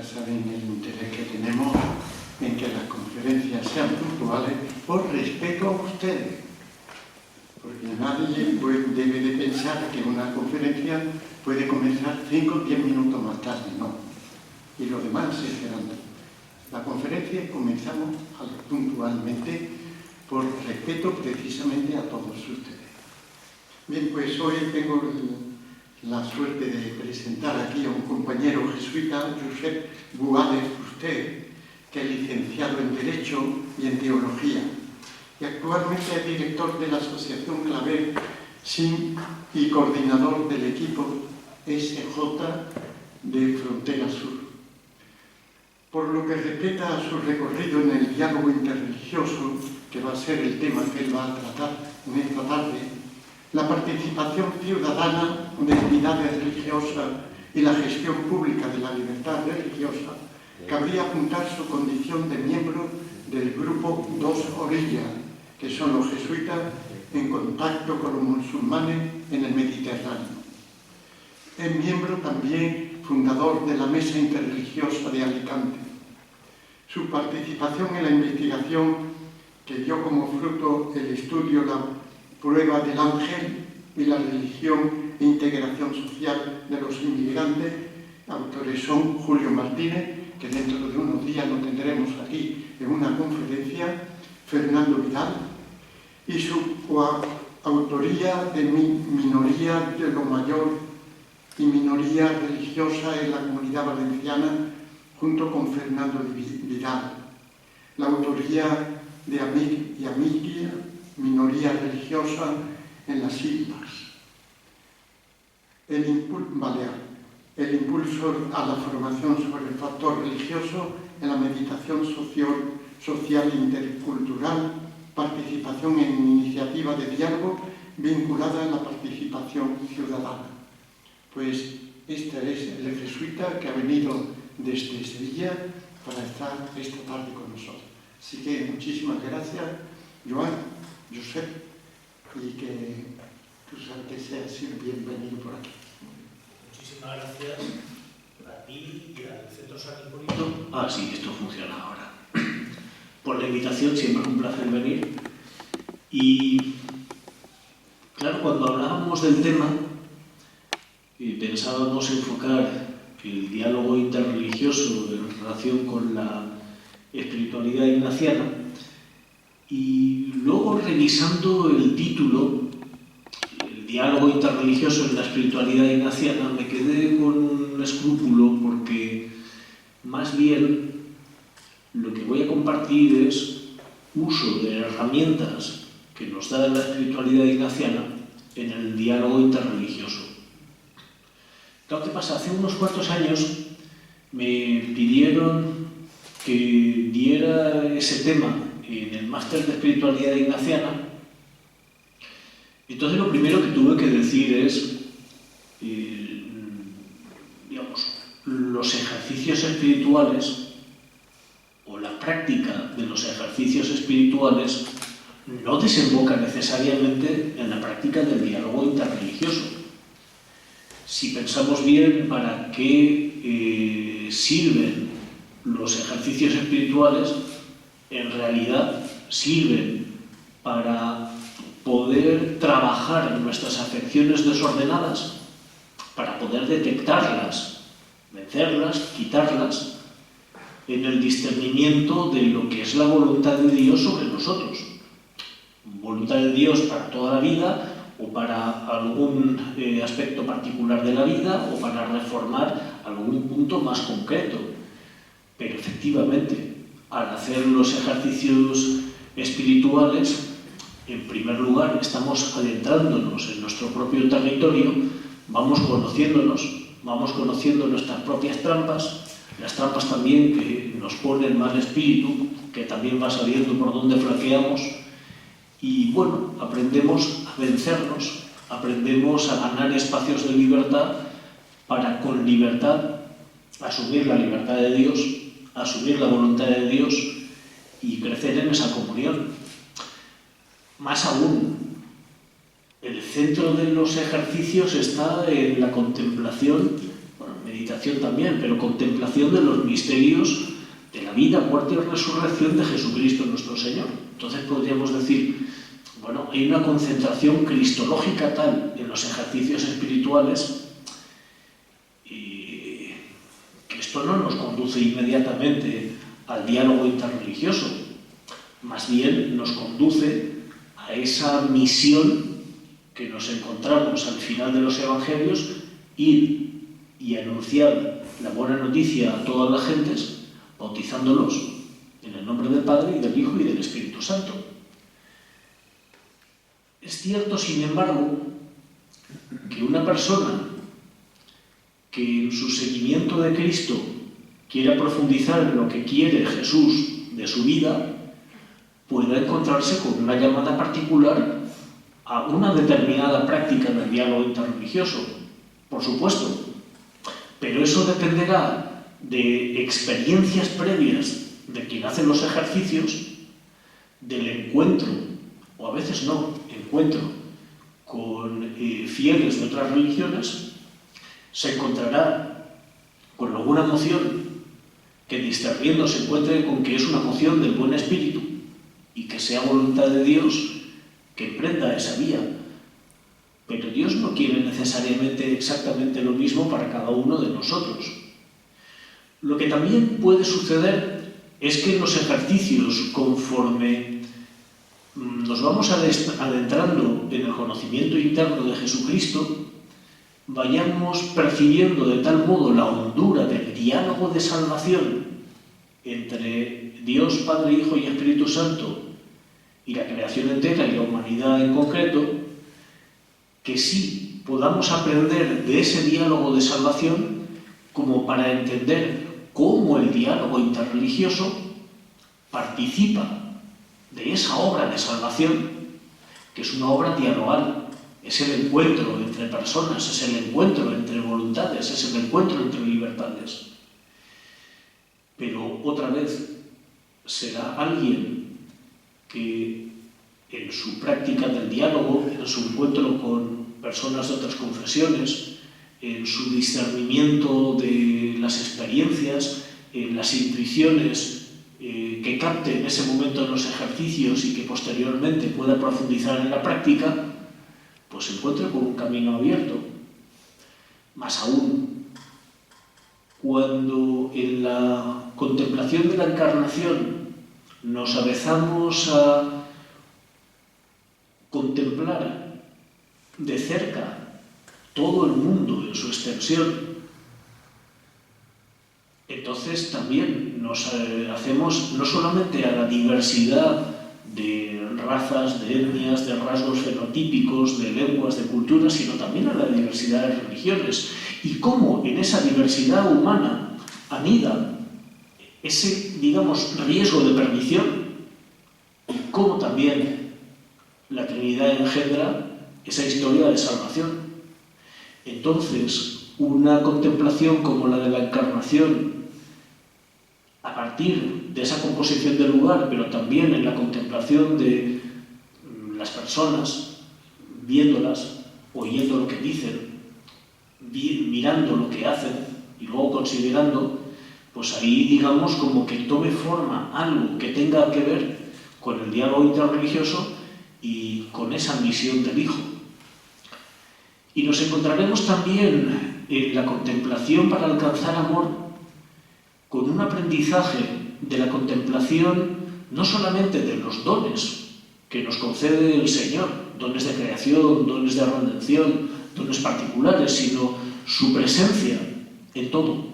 ya saben el interés que tenemos en que las conferencias sean puntuales por respeto a ustedes. Porque nadie debe de pensar que una conferencia puede comenzar 5 o 10 minutos más tarde, no. Y los demás se esperan. La conferencia comenzamos puntualmente por respeto precisamente a todos ustedes. Bien, pues hoy tengo la suerte de presentar aquí a un compañero jesuita, Josep Boada Fuster, que es licenciado en Derecho y en Teología, y actualmente es director de la Asociación Claver SIN y coordinador del equipo SJ de Frontera Sur. Por lo que respecta a su recorrido en el diálogo interreligioso, que va a ser el tema que él va a tratar en esta tarde, la participación ciudadana de entidades religiosas y la gestión pública de la libertad religiosa, cabría apuntar su condición de miembro del grupo Dos Orillas, que son los jesuitas en contacto con los musulmanes en el Mediterráneo. Es miembro también fundador de la Mesa Interreligiosa de Alicante. Su participación en la investigación que dio como fruto el estudio La Prueba del Ángel y la religión e integración social de los inmigrantes, autores son Julio Martínez, que dentro de unos días lo tendremos aquí en una conferencia, Fernando Vidal, y su autoría de minoría de lo mayor y minoría religiosa en la Comunidad Valenciana, junto con Fernando Vidal. La autoría de Amic y Amicia, minoría religiosa en las Islas. El impulso a la formación sobre el factor religioso en la meditación social intercultural, participación en iniciativa de diálogo vinculada a la participación ciudadana. Pues este es el jesuita que ha venido desde Sevilla para estar esta tarde con nosotros. Así que muchísimas gracias, Joan, Josep, y que tú sabes que seas bienvenido por aquí. Muchísimas gracias a ti y al Centro San Hipólito. Ah, sí, esto funciona ahora. Por la invitación, siempre es un placer venir. Y claro, cuando hablábamos del tema, pensábamos enfocar el diálogo interreligioso en relación con la espiritualidad ignaciana, y luego revisando el título, el diálogo interreligioso en la espiritualidad ignaciana, me quedé con un escrúpulo, porque más bien lo que voy a compartir es uso de herramientas que nos da la espiritualidad ignaciana en el diálogo interreligioso. Claro, ¿qué pasa? Hace unos cuantos años me pidieron que diera ese tema en el máster de espiritualidad ignaciana. Entonces lo primero que tuve que decir es, los ejercicios espirituales o la práctica de los ejercicios espirituales no desemboca necesariamente en la práctica del diálogo interreligioso. Si pensamos bien para qué sirven los ejercicios espirituales, en realidad sirven para poder trabajar en nuestras afecciones desordenadas, para poder detectarlas, vencerlas, quitarlas, en el discernimiento de lo que es la voluntad de Dios sobre nosotros. Voluntad de Dios para toda la vida, o para algún aspecto particular de la vida, o para reformar algún punto más concreto. Pero efectivamente, al hacer los ejercicios espirituales, en primer lugar estamos adentrándonos en nuestro propio territorio, vamos conociéndonos, vamos conociendo nuestras propias trampas, las trampas también que nos pone el mal espíritu, que también va sabiendo por dónde flaqueamos, y bueno, aprendemos a vencernos, aprendemos a ganar espacios de libertad para con libertad asumir la libertad de Dios, asumir la voluntad de Dios y crecer en esa comunión. Más aún, el centro de los ejercicios está en la contemplación, meditación también, pero contemplación de los misterios de la vida, muerte y resurrección de Jesucristo nuestro Señor. Entonces podríamos decir, bueno, hay una concentración cristológica tal en los ejercicios espirituales y que esto no nos conduce inmediatamente al diálogo interreligioso, más bien nos conduce a esa misión que nos encontramos al final de los evangelios, ir y anunciar la buena noticia a todas las gentes, bautizándolos en el nombre del Padre y del Hijo y del Espíritu Santo. Es cierto, sin embargo, que una persona que en su seguimiento de Cristo quiera profundizar en lo que quiere Jesús de su vida, pueda encontrarse con una llamada particular a una determinada práctica del diálogo interreligioso, por supuesto, pero eso dependerá de experiencias previas de quien hace los ejercicios, del encuentro, o a veces no, encuentro con fieles de otras religiones. Se encontrará con alguna moción que discerniendo se encuentre con que es una moción del buen espíritu y que sea voluntad de Dios que emprenda esa vía. Pero Dios no quiere necesariamente exactamente lo mismo para cada uno de nosotros. Lo que también puede suceder es que en los ejercicios, conforme nos vamos adentrando en el conocimiento interno de Jesucristo, vayamos percibiendo de tal modo la hondura del diálogo de salvación entre Dios, Padre, Hijo y Espíritu Santo y la creación entera y la humanidad en concreto, que sí podamos aprender de ese diálogo de salvación como para entender cómo el diálogo interreligioso participa de esa obra de salvación, que es una obra dialogal. Es el encuentro entre personas, es el encuentro entre voluntades, es el encuentro entre libertades. Pero otra vez será alguien que en su práctica del diálogo, en su encuentro con personas de otras confesiones, en su discernimiento de las experiencias, en las intuiciones que capte en ese momento en los ejercicios y que posteriormente pueda profundizar en la práctica, pues se encuentre con un camino abierto. Más aún, cuando en la contemplación de la Encarnación nos avezamos a contemplar de cerca todo el mundo en su extensión, entonces también nos hacemos no solamente a la diversidad de razas, de etnias, de rasgos fenotípicos, de lenguas, de culturas, sino también a la diversidad de religiones. Y cómo en esa diversidad humana anida ese, digamos, riesgo de perdición, y cómo también la Trinidad engendra esa historia de salvación. Entonces, una contemplación como la de la Encarnación, a partir de esa composición del lugar, pero también en la contemplación de las personas, viéndolas, oyendo lo que dicen, mirando lo que hacen y luego considerando, pues ahí digamos como que tome forma algo que tenga que ver con el diálogo interreligioso y con esa misión del Hijo. Y nos encontraremos también en la contemplación para alcanzar amor con un aprendizaje de la contemplación no solamente de los dones que nos concede el Señor, dones de creación, dones de redención, dones particulares, sino su presencia en todo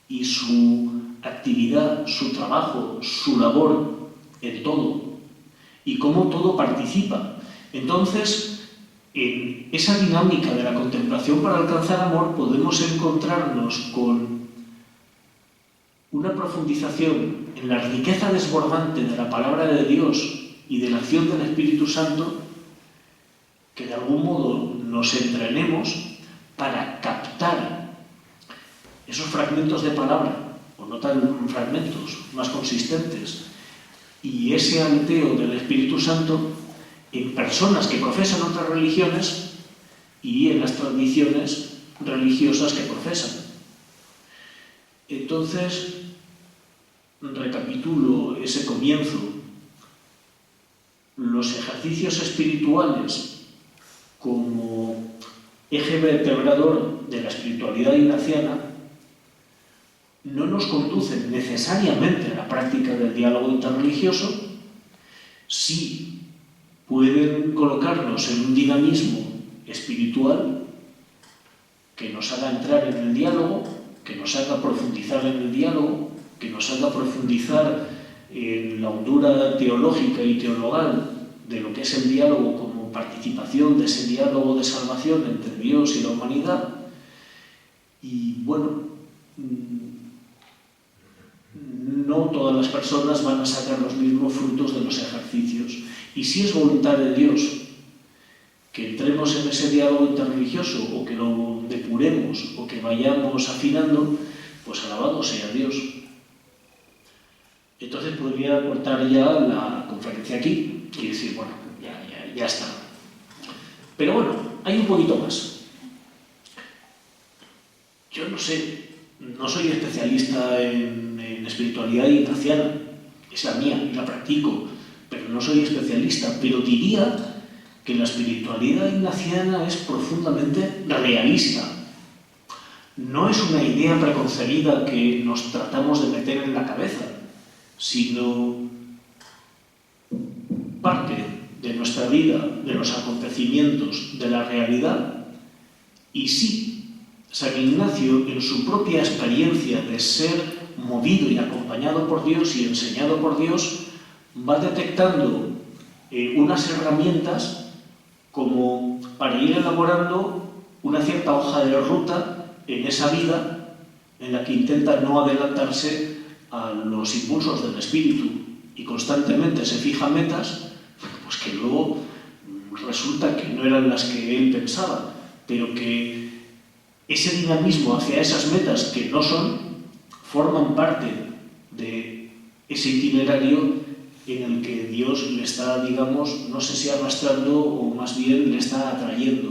y su actividad, su trabajo, su labor en todo y cómo todo participa. Entonces, en esa dinámica de la contemplación para alcanzar amor podemos encontrarnos con una profundización en la riqueza desbordante de la palabra de Dios y de la acción del Espíritu Santo, que de algún modo nos entrenemos para captar esos fragmentos de palabra, o no tan fragmentos, más consistentes, y ese aleteo del Espíritu Santo en personas que profesan otras religiones y en las tradiciones religiosas que profesan. Entonces, recapitulo ese comienzo. Los ejercicios espirituales como eje vertebrador de la espiritualidad ignaciana no nos conducen necesariamente a la práctica del diálogo interreligioso, sí pueden colocarnos en un dinamismo espiritual que nos haga entrar en el diálogo, que nos haga profundizar en el diálogo, que nos haga profundizar en la hondura teológica y teologal de lo que es el diálogo como participación de ese diálogo de salvación entre Dios y la humanidad. Y bueno, no todas las personas van a sacar los mismos frutos de los ejercicios. Y si es voluntad de Dios que entremos en ese diálogo interreligioso o que lo depuremos o que vayamos afinando, pues alabado sea Dios. Entonces podría cortar ya la conferencia aquí y decir, bueno, ya está. Pero bueno, hay un poquito más. Yo no sé, no soy especialista en espiritualidad ignaciana, es la mía y la practico, pero no soy especialista, pero diría que la espiritualidad ignaciana es profundamente realista. No es una idea preconcebida que nos tratamos de meter en la cabeza, sino parte de nuestra vida, de los acontecimientos, de la realidad. Y sí, San Ignacio, en su propia experiencia de ser movido y acompañado por Dios y enseñado por Dios, va detectando unas herramientas como para ir elaborando una cierta hoja de ruta en esa vida en la que intenta no adelantarse a los impulsos del espíritu y constantemente se fija metas, pues que luego resulta que no eran las que él pensaba, pero que ese dinamismo hacia esas metas que no son, forman parte de ese itinerario en el que Dios le está, digamos, no sé si arrastrando o más bien le está atrayendo.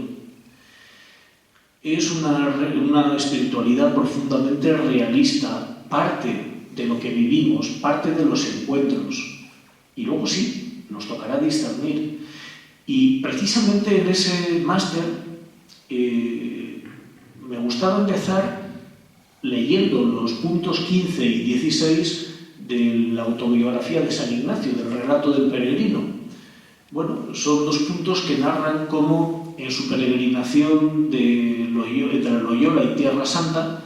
Es una espiritualidad profundamente realista, parte de lo que vivimos, parte de los encuentros. Y luego sí, nos tocará discernir. Y precisamente en ese máster me gustaba empezar leyendo los puntos 15 y 16 de la autobiografía de San Ignacio, del relato del peregrino. Bueno, son dos puntos que narran cómo en su peregrinación entre Loyola y Tierra Santa,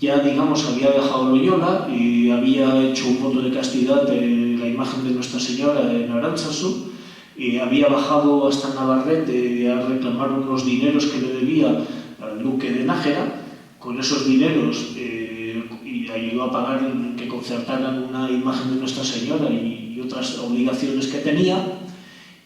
ya digamos había dejado Loyola y había hecho un voto de castidad de la imagen de Nuestra Señora en Aránzazu, y había bajado hasta Navarrete a reclamar unos dineros que le debía al duque de Nájera. Con esos dineros y ayudó a pagar que concertaran una imagen de Nuestra Señora y otras obligaciones que tenía,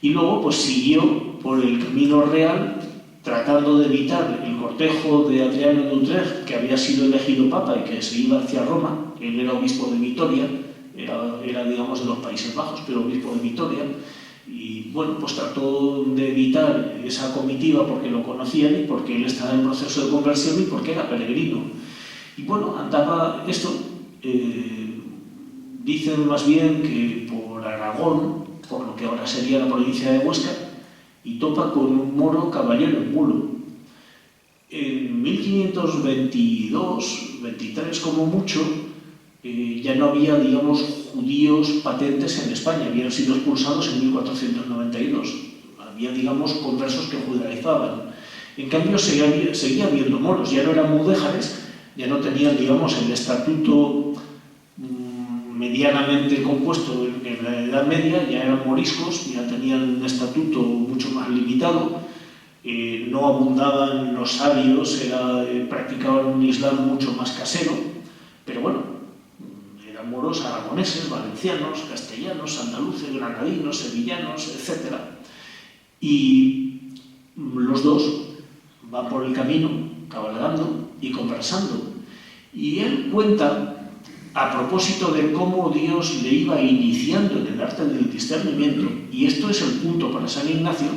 y luego pues siguió por el camino real tratando de evitar el cortejo de Adriano de Utrecht, que había sido elegido papa y que se iba hacia Roma. Él era obispo de Vitoria, era digamos de los Países Bajos, pero obispo de Vitoria, y bueno, pues trató de evitar esa comitiva porque lo conocían y porque él estaba en proceso de conversión y porque era peregrino. Y bueno, andaba esto, dicen más bien que por Aragón, por lo que ahora sería la provincia de Huesca, y topa con un moro caballero en mulo. En 1522-23 como mucho, ya no había, digamos, judíos patentes en España, habían sido expulsados en 1492. Había, digamos, conversos que judaizaban. En cambio, seguía habiendo moros, ya no eran mudéjares, ya no tenían, digamos, el estatuto medianamente compuesto en la Edad Media, ya eran moriscos, ya tenían un estatuto mucho más limitado, no abundaban los sabios, practicaban un islam mucho más casero, pero bueno, eran moros aragoneses, valencianos, castellanos, andaluces, granadinos, sevillanos, etc. Y los dos van por el camino, cabalgando y conversando. Y él cuenta, a propósito de cómo Dios le iba iniciando en el arte del discernimiento, y esto es el punto para San Ignacio,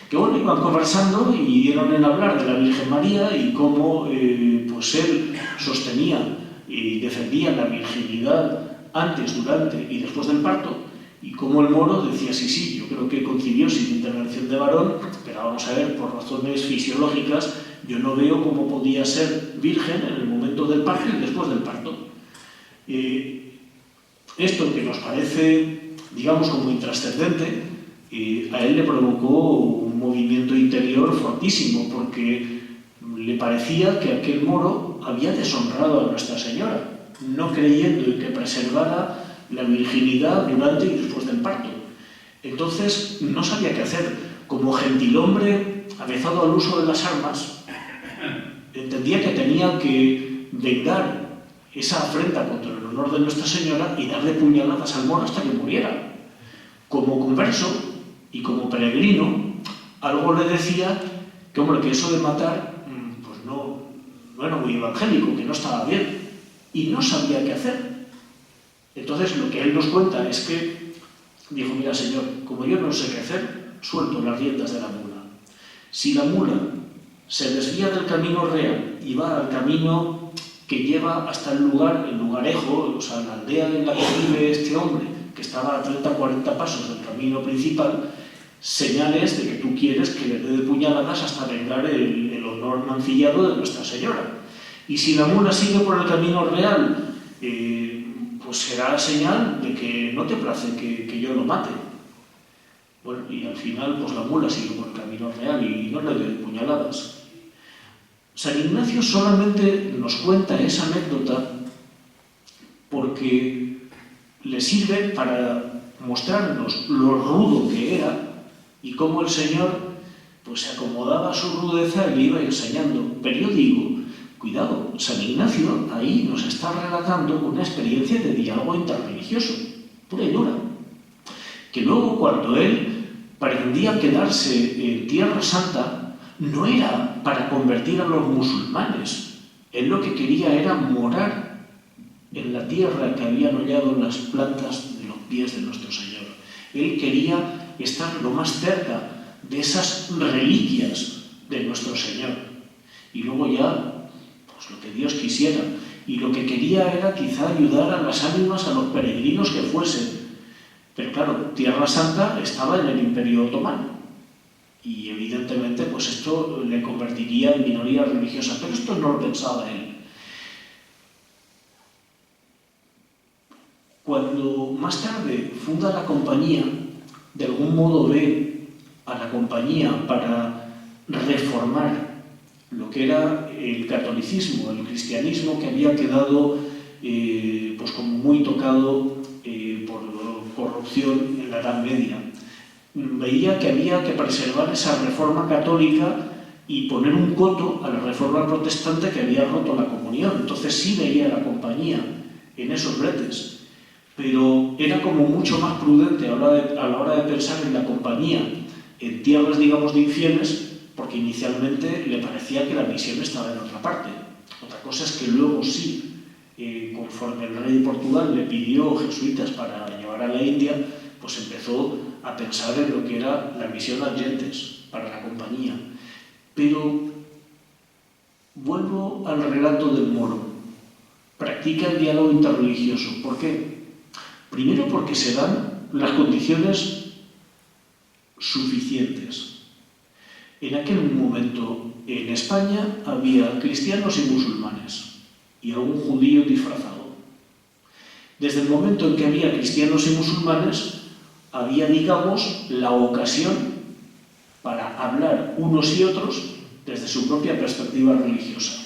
que bueno, iban conversando y dieron en hablar de la Virgen María y cómo pues él sostenía defendía la virginidad antes, durante y después del parto, y como el moro decía, sí, yo creo que concibió sin intervención de varón, pero vamos a ver, por razones fisiológicas, yo no veo cómo podía ser virgen en el momento del parto y después del parto. Esto que nos parece, digamos, como intrascendente, a él le provocó un movimiento interior fortísimo, porque le parecía que aquel moro había deshonrado a Nuestra Señora, no creyendo en que preservara la virginidad durante y después del parto. Entonces no sabía qué hacer. Como gentilhombre avezado al uso de las armas, entendía que tenía que vengar esa afrenta contra el honor de Nuestra Señora y darle puñaladas al moro hasta que muriera. Como converso y como peregrino, algo le decía que, hombre, que eso de matar pues no era muy evangélico, que no estaba bien, y no sabía qué hacer. Entonces lo que él nos cuenta es que dijo, mira, Señor, como yo no sé qué hacer, suelto las riendas de la mula. Si la mula se desvía del camino real y va al camino que lleva hasta el lugarejo, o sea, la aldea en la que vive este hombre, que estaba a 30-40 pasos del camino principal, señales de que tú quieres que le dé de puñaladas hasta vengar el honor mancillado de Nuestra Señora. Y si la mula sigue por el camino real, pues será señal de que no te place que yo lo mate. Bueno, y al final, pues la mula sigue por el camino real y no le dé puñaladas. San Ignacio solamente nos cuenta esa anécdota porque le sirve para mostrarnos lo rudo que era y cómo el Señor pues se acomodaba a su rudeza y le iba enseñando. Pero yo digo, cuidado, San Ignacio ahí nos está relatando una experiencia de diálogo interreligioso, pura y dura, que luego cuando él pretendía quedarse en Tierra Santa, no era para convertir a los musulmanes. Él lo que quería era morar en la tierra que habían hollado las plantas de los pies de nuestro Señor. Él quería estar lo más cerca de esas reliquias de nuestro Señor. Y luego ya, pues lo que Dios quisiera. Y lo que quería era quizá ayudar a las ánimas, a los peregrinos que fuesen. Pero claro, Tierra Santa estaba en el Imperio Otomano. Y evidentemente pues esto le convertiría en minoría religiosa, pero esto no lo pensaba él. Cuando más tarde funda la compañía, de algún modo ve a la compañía para reformar lo que era el catolicismo, el cristianismo que había quedado pues como muy tocado por corrupción en la Edad Media. Veía que había que preservar esa reforma católica y poner un coto a la reforma protestante que había roto la comunión. Entonces sí veía a la compañía en esos bretes, pero era como mucho más prudente a la hora de pensar en la compañía en tierras, digamos, de infieles, porque inicialmente le parecía que la misión estaba en otra parte. Otra cosa es que luego sí, conforme el rey de Portugal le pidió jesuitas para llevar a la India, pues empezó a pensar en lo que era la misión ad gentes para la compañía. Pero vuelvo al relato del moro. Practica el diálogo interreligioso. ¿Por qué? Primero porque se dan las condiciones suficientes. En aquel momento en España había cristianos y musulmanes y algún judío disfrazado. Desde el momento en que había cristianos y musulmanes, había, digamos, la ocasión para hablar unos y otros desde su propia perspectiva religiosa.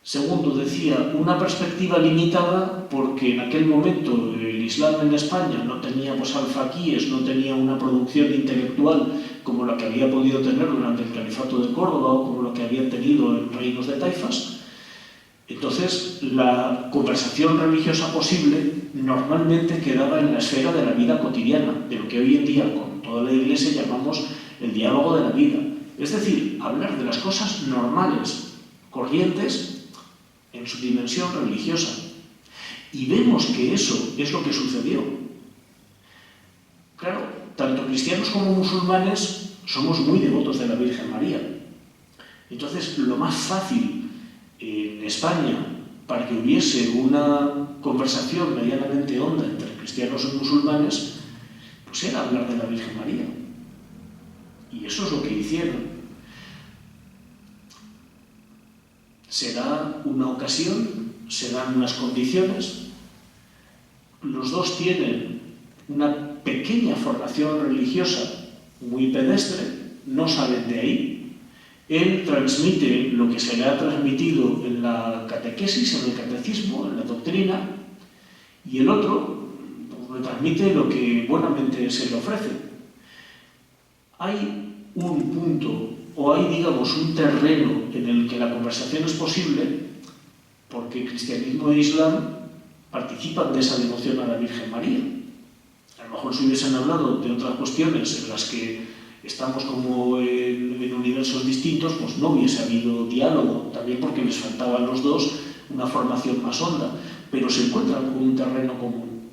Segundo, decía, una perspectiva limitada porque en aquel momento el Islam en España no tenía alfaquíes, no tenía una producción intelectual como la que había podido tener durante el Califato de Córdoba o como la que habían tenido en reinos de taifas. Entonces, la conversación religiosa posible normalmente quedaba en la esfera de la vida cotidiana, de lo que hoy en día, con toda la Iglesia, llamamos el diálogo de la vida. Es decir, hablar de las cosas normales, corrientes, en su dimensión religiosa. Y vemos que eso es lo que sucedió. Claro, tanto cristianos como musulmanes somos muy devotos de la Virgen María. Entonces, lo más fácil en España para que hubiese una conversación medianamente honda entre cristianos y musulmanes, pues era hablar de la Virgen María. Y eso es lo que hicieron. Se da una ocasión, se dan unas condiciones, los dos tienen una pequeña formación religiosa muy pedestre, no salen de ahí. Él transmite lo que se le ha transmitido en la catequesis, en el catecismo, en la doctrina, y el otro le transmite lo que buenamente se le ofrece. Hay un punto, o hay, digamos, un terreno en el que la conversación es posible, porque el cristianismo e Islam participan de esa devoción a la Virgen María. A lo mejor si hubiesen hablado de otras cuestiones en las que estamos como en universos distintos, pues no hubiese habido diálogo, también porque les faltaba a los dos una formación más honda, pero se encuentran con un terreno común.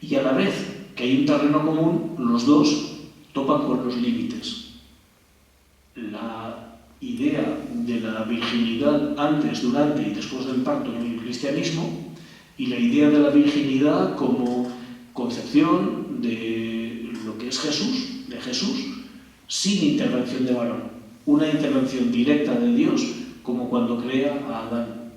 Y a la vez que hay un terreno común, los dos topan con los límites. La idea de la virginidad antes, durante y después del parto en el cristianismo, y la idea de la virginidad como concepción de lo que es Jesús, de Jesús, sin intervención de varón. Una intervención directa de Dios, como cuando crea a Adán.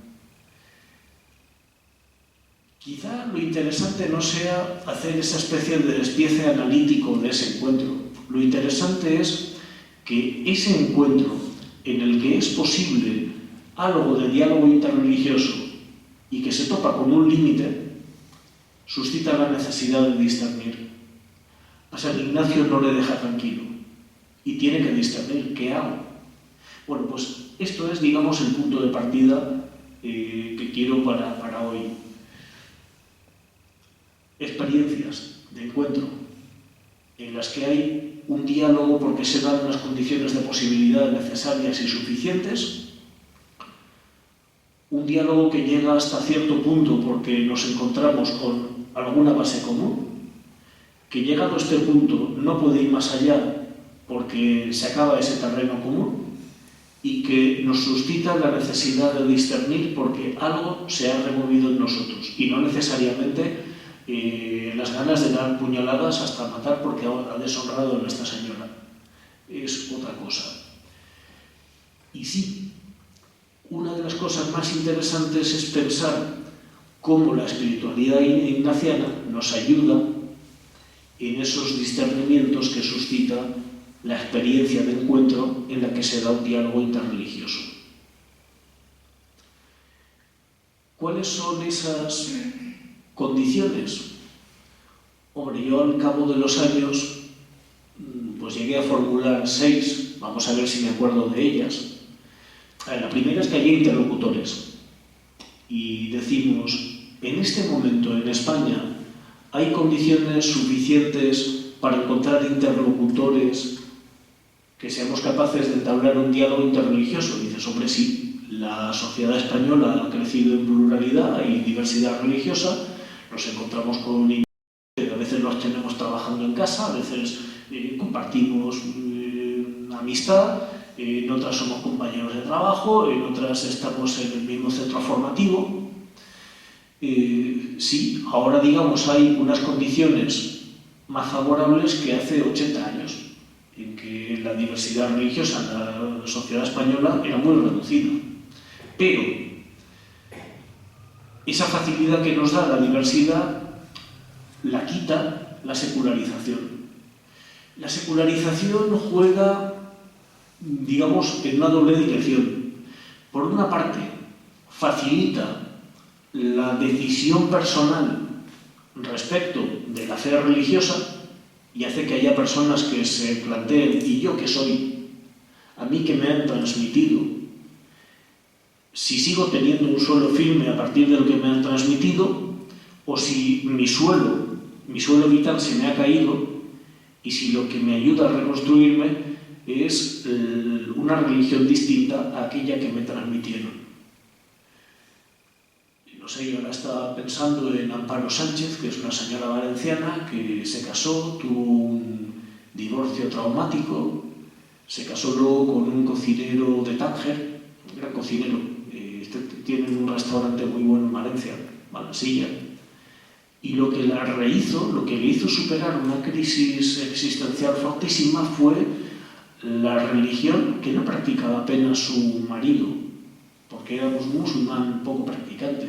Quizá lo interesante no sea hacer esa especie de despiece analítico de ese encuentro. Lo interesante es que ese encuentro en el que es posible algo de diálogo interreligioso y que se topa con un límite, suscita la necesidad de discernir. A San Ignacio no le deja tranquilo y tiene que discernir. ¿Qué hago? Bueno, pues esto es, digamos, el punto de partida que quiero para hoy. Experiencias de encuentro en las que hay un diálogo porque se dan unas condiciones de posibilidad necesarias y suficientes, un diálogo que llega hasta cierto punto porque nos encontramos con alguna base común, que llegado a este punto no puede ir más allá porque se acaba ese terreno común y que nos suscita la necesidad de discernir porque algo se ha removido en nosotros y no necesariamente las ganas de dar puñaladas hasta matar porque ha deshonrado a Nuestra Señora. Es otra cosa. Y sí, una de las cosas más interesantes es pensar cómo la espiritualidad ignaciana nos ayuda en esos discernimientos que suscita la experiencia de encuentro en la que se da un diálogo interreligioso. ¿Cuáles son esas condiciones? Hombre, yo al cabo de los años pues llegué a formular 6, vamos a ver si me acuerdo de ellas. La primera es que hay interlocutores y decimos, en este momento en España hay condiciones suficientes para encontrar interlocutores que seamos capaces de entablar un diálogo interreligioso. Y dices, hombre, sí, la sociedad española ha crecido en pluralidad y diversidad religiosa, nos encontramos con a veces los tenemos trabajando en casa, a veces compartimos amistad, en otras somos compañeros de trabajo, en otras estamos en el mismo centro formativo. Sí, ahora digamos hay unas condiciones más favorables que hace 80 años, en que la diversidad religiosa en la sociedad española era muy reducida. Pero esa facilidad que nos da la diversidad la quita la secularización. La secularización juega, digamos, en una doble dirección. Por una parte, facilita la decisión personal respecto de la fe religiosa y hace que haya personas que se planteen, ¿y yo qué soy? ¿A mí que me han transmitido? Si sigo teniendo un suelo firme a partir de lo que me han transmitido, o si mi suelo vital se me ha caído, y si lo que me ayuda a reconstruirme es una religión distinta a aquella que me transmitieron. No sé, yo ahora estaba pensando en Amparo Sánchez, que es una señora valenciana que se casó, tuvo un divorcio traumático, se casó luego con un cocinero de Tánger, un gran cocinero. tienen un restaurante muy bueno en Valencia, Malansilla. Y lo que le hizo superar una crisis existencial fortísima fue la religión que no practicaba apenas su marido, porque era un musulmán poco practicante.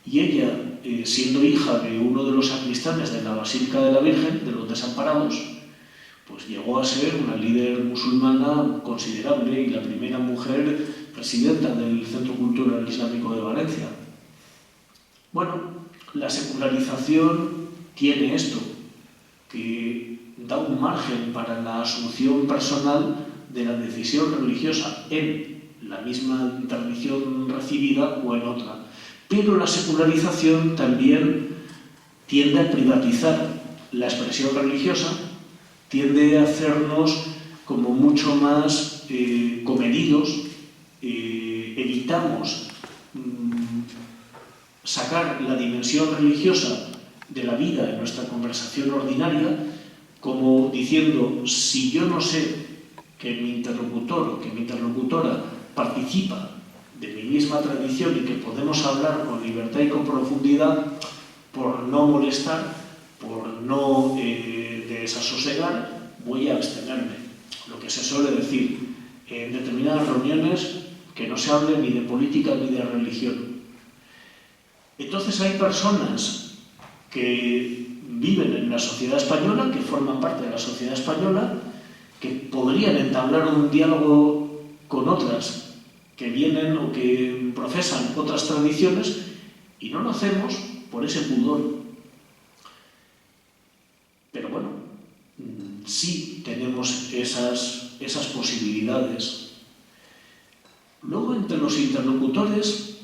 Y ella, siendo hija de uno de los sacristanes de la Basílica de la Virgen, de los Desamparados, pues llegó a ser una líder musulmana considerable y la primera mujer presidenta del Centro Cultural Islámico de Valencia. Bueno, la secularización tiene esto, que da un margen para la asunción personal de la decisión religiosa en la misma tradición recibida o en otra. Pero la secularización también tiende a privatizar la expresión religiosa, tiende a hacernos como mucho más comedidos, evitamos sacar la dimensión religiosa de la vida en nuestra conversación ordinaria, como diciendo, si yo no sé que mi interlocutor o que mi interlocutora participa de mi misma tradición y que podemos hablar con libertad y con profundidad, por no molestar, por no desasosegar, voy a abstenerme. Lo que se suele decir en determinadas reuniones, que no se hable ni de política ni de religión. Entonces hay personas que viven en la sociedad española, que forman parte de la sociedad española, que podrían entablar un diálogo con otras que vienen o que profesan otras tradiciones y no lo hacemos por ese pudor. Pero bueno, sí tenemos esas posibilidades. Luego, entre los interlocutores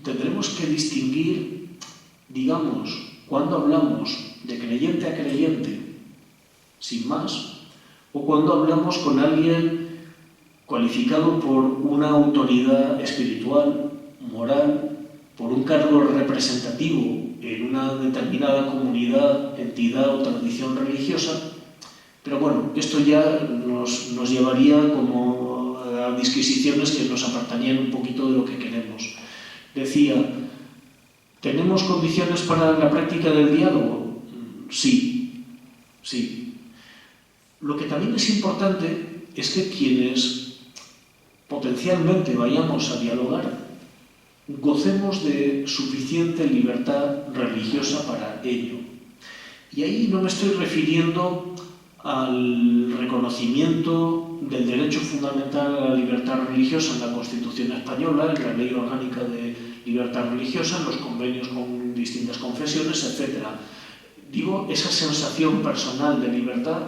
tendremos que distinguir, digamos, cuando hablamos de creyente a creyente, sin más, o cuando hablamos con alguien cualificado por una autoridad espiritual, moral, por un cargo representativo en una determinada comunidad, entidad o tradición religiosa. Pero bueno, esto ya nos llevaría como a disquisiciones que nos apartarían un poquito de lo que queremos. Decía, ¿tenemos condiciones para la práctica del diálogo? Sí, sí. Lo que también es importante es que quienes potencialmente vayamos a dialogar gocemos de suficiente libertad religiosa para ello. Y ahí no me estoy refiriendo al reconocimiento del derecho fundamental a la libertad religiosa en la Constitución española, en la Ley Orgánica de Libertad Religiosa, en los convenios con distintas confesiones, etc. Digo esa sensación personal de libertad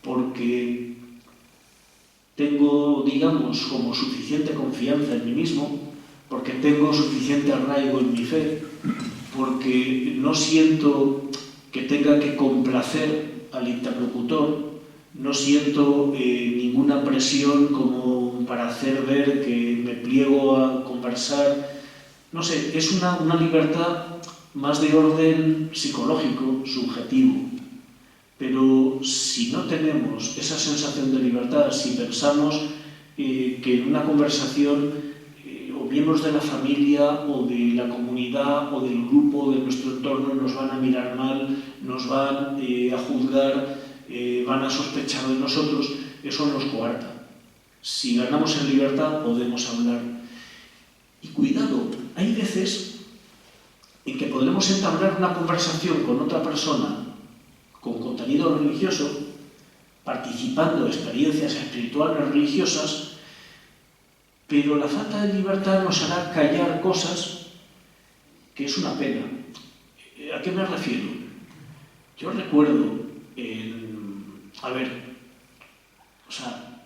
porque tengo, digamos, como suficiente confianza en mí mismo, porque tengo suficiente arraigo en mi fe, porque no siento que tenga que complacer al interlocutor, no siento ninguna presión como para hacer ver que me pliego a conversar. No sé, es una libertad más de orden psicológico, subjetivo. Pero si no tenemos esa sensación de libertad, si pensamos que en una conversación o miembros de la familia o de la comunidad o del grupo de nuestro entorno nos van a mirar mal, nos van a juzgar, van a sospechar de nosotros, eso nos coarta. Si ganamos en libertad podemos hablar. Y cuidado, hay veces en que podremos entablar una conversación con otra persona con contenido religioso, participando de experiencias espirituales religiosas, pero la falta de libertad nos hará callar cosas que es una pena. ¿A qué me refiero? Yo recuerdo,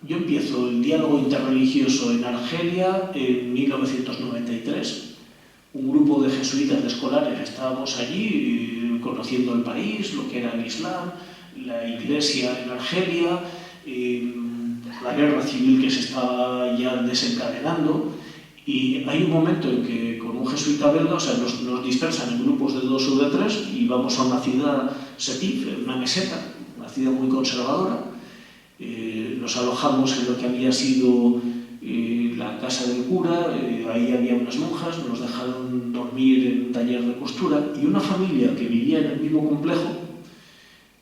yo empiezo el diálogo interreligioso en Argelia en 1993. Un grupo de jesuitas de escolares estábamos allí conociendo el país, lo que era el Islam, la iglesia en Argelia, la guerra civil que se estaba ya desencadenando, y hay un momento en que con un jesuita belga, nos dispersan en grupos de 2 o de 3 y vamos a una ciudad, Setif, una meseta, una ciudad muy conservadora. Nos alojamos en lo que había sido la casa del cura, ahí había unas monjas, nos dejaron dormir en un taller de costura, y una familia que vivía en el mismo complejo,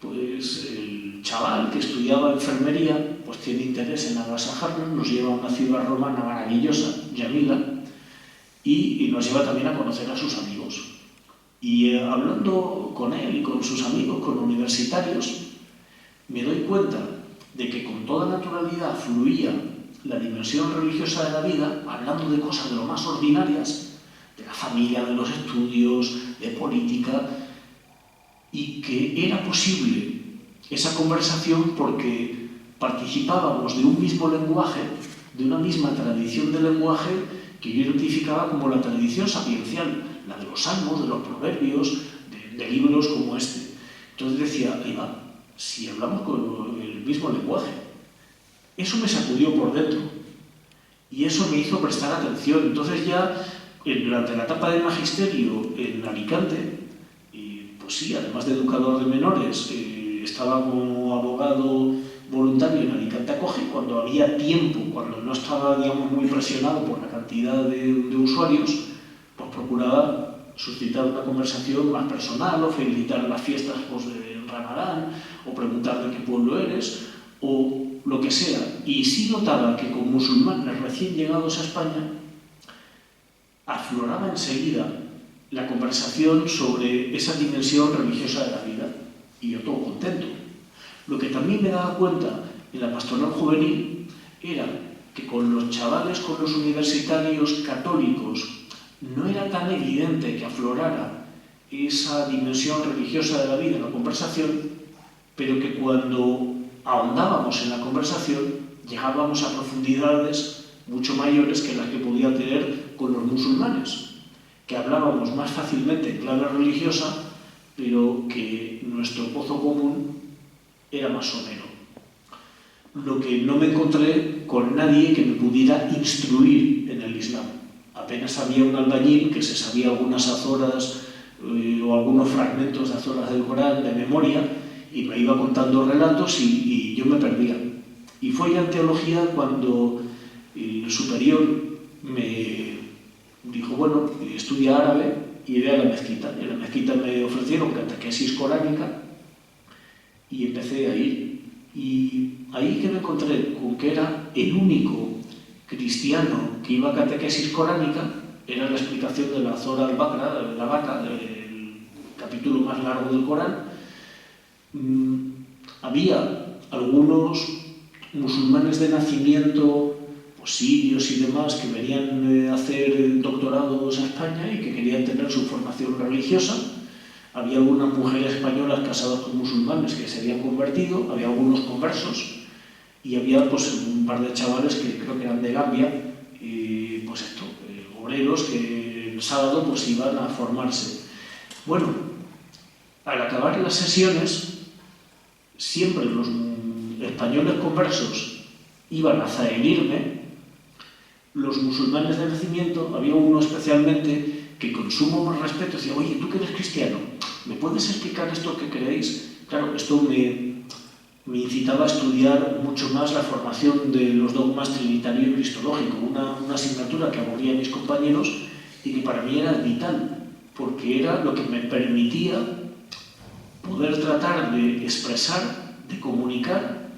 pues el chaval que estudiaba enfermería pues tiene interés en agasajarnos, nos lleva a una ciudad romana maravillosa, Yamila, y nos lleva también a conocer a sus amigos. Y hablando con él y con sus amigos, con universitarios, me doy cuenta de que con toda naturalidad fluía la dimensión religiosa de la vida, hablando de cosas de lo más ordinarias, de la familia, de los estudios, de política, y que era posible esa conversación porque participábamos de un mismo lenguaje, de una misma tradición de lenguaje que yo identificaba como la tradición sapiencial, la de los salmos, de los proverbios, de libros como este. Entonces decía, ahí va, si hablamos con el mismo lenguaje. Eso me sacudió por dentro y eso me hizo prestar atención. Entonces ya durante la etapa de magisterio en Alicante, pues sí, además de educador de menores, estaba como abogado voluntario en Alicante Acoge, cuando había tiempo, cuando no estaba, digamos, muy presionado por la cantidad de usuarios, pues procuraba suscitar una conversación más personal o felicitar las fiestas pues, de Ramadán o preguntar de qué pueblo eres o lo que sea. Y sí notaba que con musulmanes recién llegados a España afloraba enseguida la conversación sobre esa dimensión religiosa de la vida, y yo todo contento. Lo que también me daba cuenta en la pastoral juvenil era que con los chavales, con los universitarios católicos, no era tan evidente que aflorara esa dimensión religiosa de la vida en la conversación, pero que cuando ahondábamos en la conversación llegábamos a profundidades mucho mayores que las que podía tener con los musulmanes, que hablábamos más fácilmente en clave religiosa, pero que nuestro pozo común era más somero. Lo que no me encontré con nadie que me pudiera instruir en el Islam. Apenas había un albañil que se sabía algunas azoras o algunos fragmentos de azoras del Corán de memoria y me iba contando relatos y yo me perdía. Y fue ya en teología cuando el superior me dijo, bueno, estudia árabe y ve a la mezquita. En la mezquita me ofrecieron catequesis coránica y empecé a ir. Y ahí que me encontré con que era el único cristiano que iba a catequesis coránica, era la explicación de la Zora al-Baqara, la vaca, el capítulo más largo del Corán. Había algunos musulmanes de nacimiento, pues, sirios y demás, que venían a hacer doctorados a España y que querían tener su formación religiosa. Había algunas mujeres españolas casadas con musulmanes que se habían convertido, había algunos conversos y había pues, un par de chavales que creo que eran de Gambia, y, pues esto, obreros que el sábado pues, iban a formarse. Bueno, al acabar las sesiones, siempre los españoles conversos iban a zaherirme. Los musulmanes de nacimiento, había uno especialmente que con sumo más respeto decía, oye, ¿tú que eres cristiano? ¿Me puedes explicar esto que creéis? Claro, esto me incitaba a estudiar mucho más la formación de los dogmas trinitario y cristológico, una asignatura que aburría a mis compañeros y que para mí era vital, porque era lo que me permitía poder tratar de expresar, de comunicar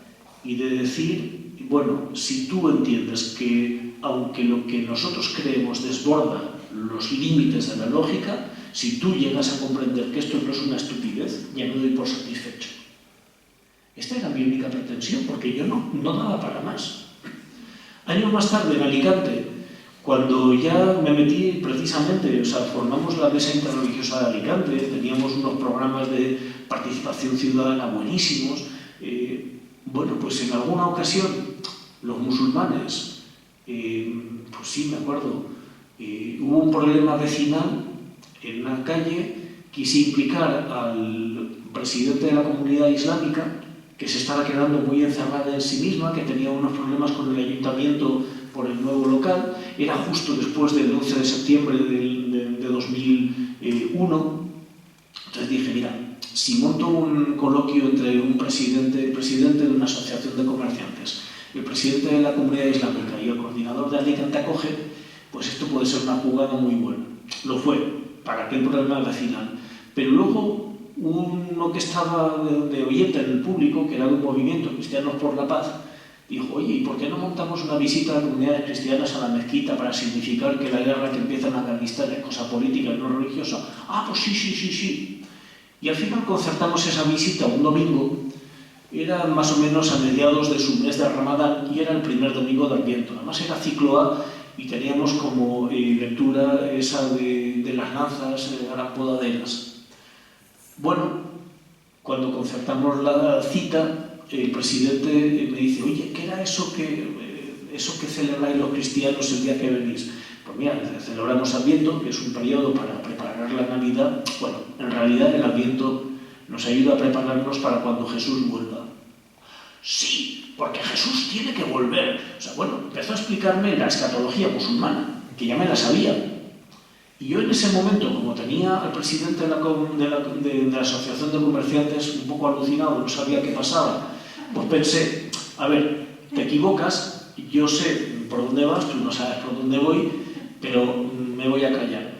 y de decir, bueno, si tú entiendes que aunque lo que nosotros creemos desborda los límites de la lógica, si tú llegas a comprender que esto no es una estupidez, ya me doy por satisfecho. Esta era mi única pretensión, porque yo no daba para más. Años más tarde, en Alicante, cuando ya me metí precisamente, o sea, formamos la Mesa Interreligiosa de Alicante, teníamos unos programas de participación ciudadana buenísimos, bueno, pues en alguna ocasión los musulmanes, pues sí, me acuerdo, hubo un problema vecinal en una calle, quise implicar al presidente de la comunidad islámica, que se estaba quedando muy encerrada en sí misma, que tenía unos problemas con el ayuntamiento por el nuevo local, era justo después del 11 de septiembre de 2001, entonces dije, mira, si monto un coloquio entre un presidente de una asociación de comerciantes, el presidente de la comunidad islámica y el coordinador de Alicante Acoge, pues esto puede ser una jugada muy buena. Lo fue, para aquel problema vecinal. Pero luego uno que estaba de oyente en el público, que era de un movimiento Cristianos por la Paz, dijo, oye, ¿y por qué no montamos una visita a comunidades cristianas a la mezquita para significar que la guerra que empieza en Afganistán es cosa política y no religiosa? Ah, pues sí. Y al final concertamos esa visita un domingo, era más o menos a mediados de su mes de Ramadán y era el primer domingo de Adviento. Además era ciclo A y teníamos como lectura esa de las lanzas arampodaderas. Bueno, cuando concertamos la cita, el presidente me dice, oye, ¿qué era eso que celebráis los cristianos el día que venís? Pues mira, celebramos Adviento, que es un periodo para preparar la Navidad. Bueno, en realidad el Adviento nos ayuda a prepararnos para cuando Jesús vuelva. Sí, porque Jesús tiene que volver. O sea, bueno, empezó a explicarme la escatología musulmana, que ya me la sabía. Y yo en ese momento, como tenía al presidente de la Asociación de Comerciantes un poco alucinado, no sabía qué pasaba, pues pensé, a ver, te equivocas, yo sé por dónde vas, tú no sabes por dónde voy, pero me voy a callar.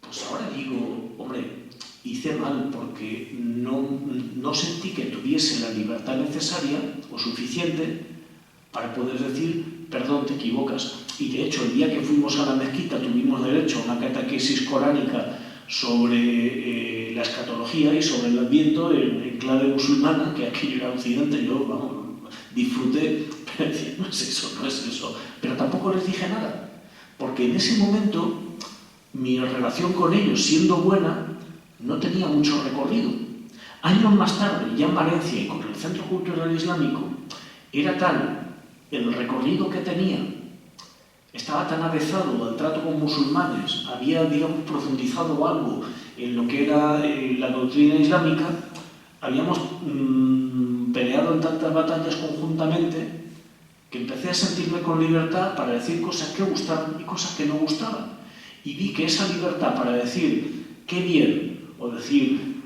Pues ahora digo, hombre, hice mal porque no sentí que tuviese la libertad necesaria o suficiente para poder decir, perdón, te equivocas. Y de hecho, el día que fuimos a la mezquita tuvimos derecho a una catequesis coránica sobre la escatología y sobre el Adviento en clave musulmana, que aquello era Occidente, yo, vamos, disfruté, pero decía, no es eso. Pero tampoco les dije nada, porque en ese momento mi relación con ellos, siendo buena, no tenía mucho recorrido. Años más tarde, ya en Valencia y con el Centro Cultural Islámico, era tal el recorrido que tenía, estaba tan avezado al trato con musulmanes, había, digamos, profundizado algo en lo que era la doctrina islámica, habíamos peleado en tantas batallas conjuntamente que empecé a sentirme con libertad para decir cosas que gustaban y cosas que no gustaban. Y vi que esa libertad para decir qué bien o decir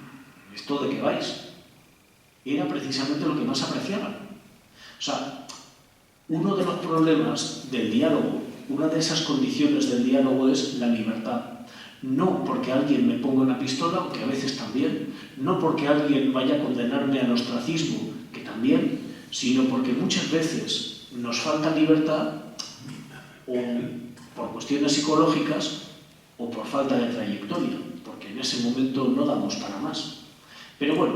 esto de qué vais era precisamente lo que más apreciaban. O sea, uno de los problemas del diálogo, una de esas condiciones del diálogo es la libertad. No porque alguien me ponga una pistola, aunque a veces también, no porque alguien vaya a condenarme al ostracismo, que también, sino porque muchas veces nos falta libertad o por cuestiones psicológicas o por falta de trayectoria, porque en ese momento no damos para más. Pero bueno,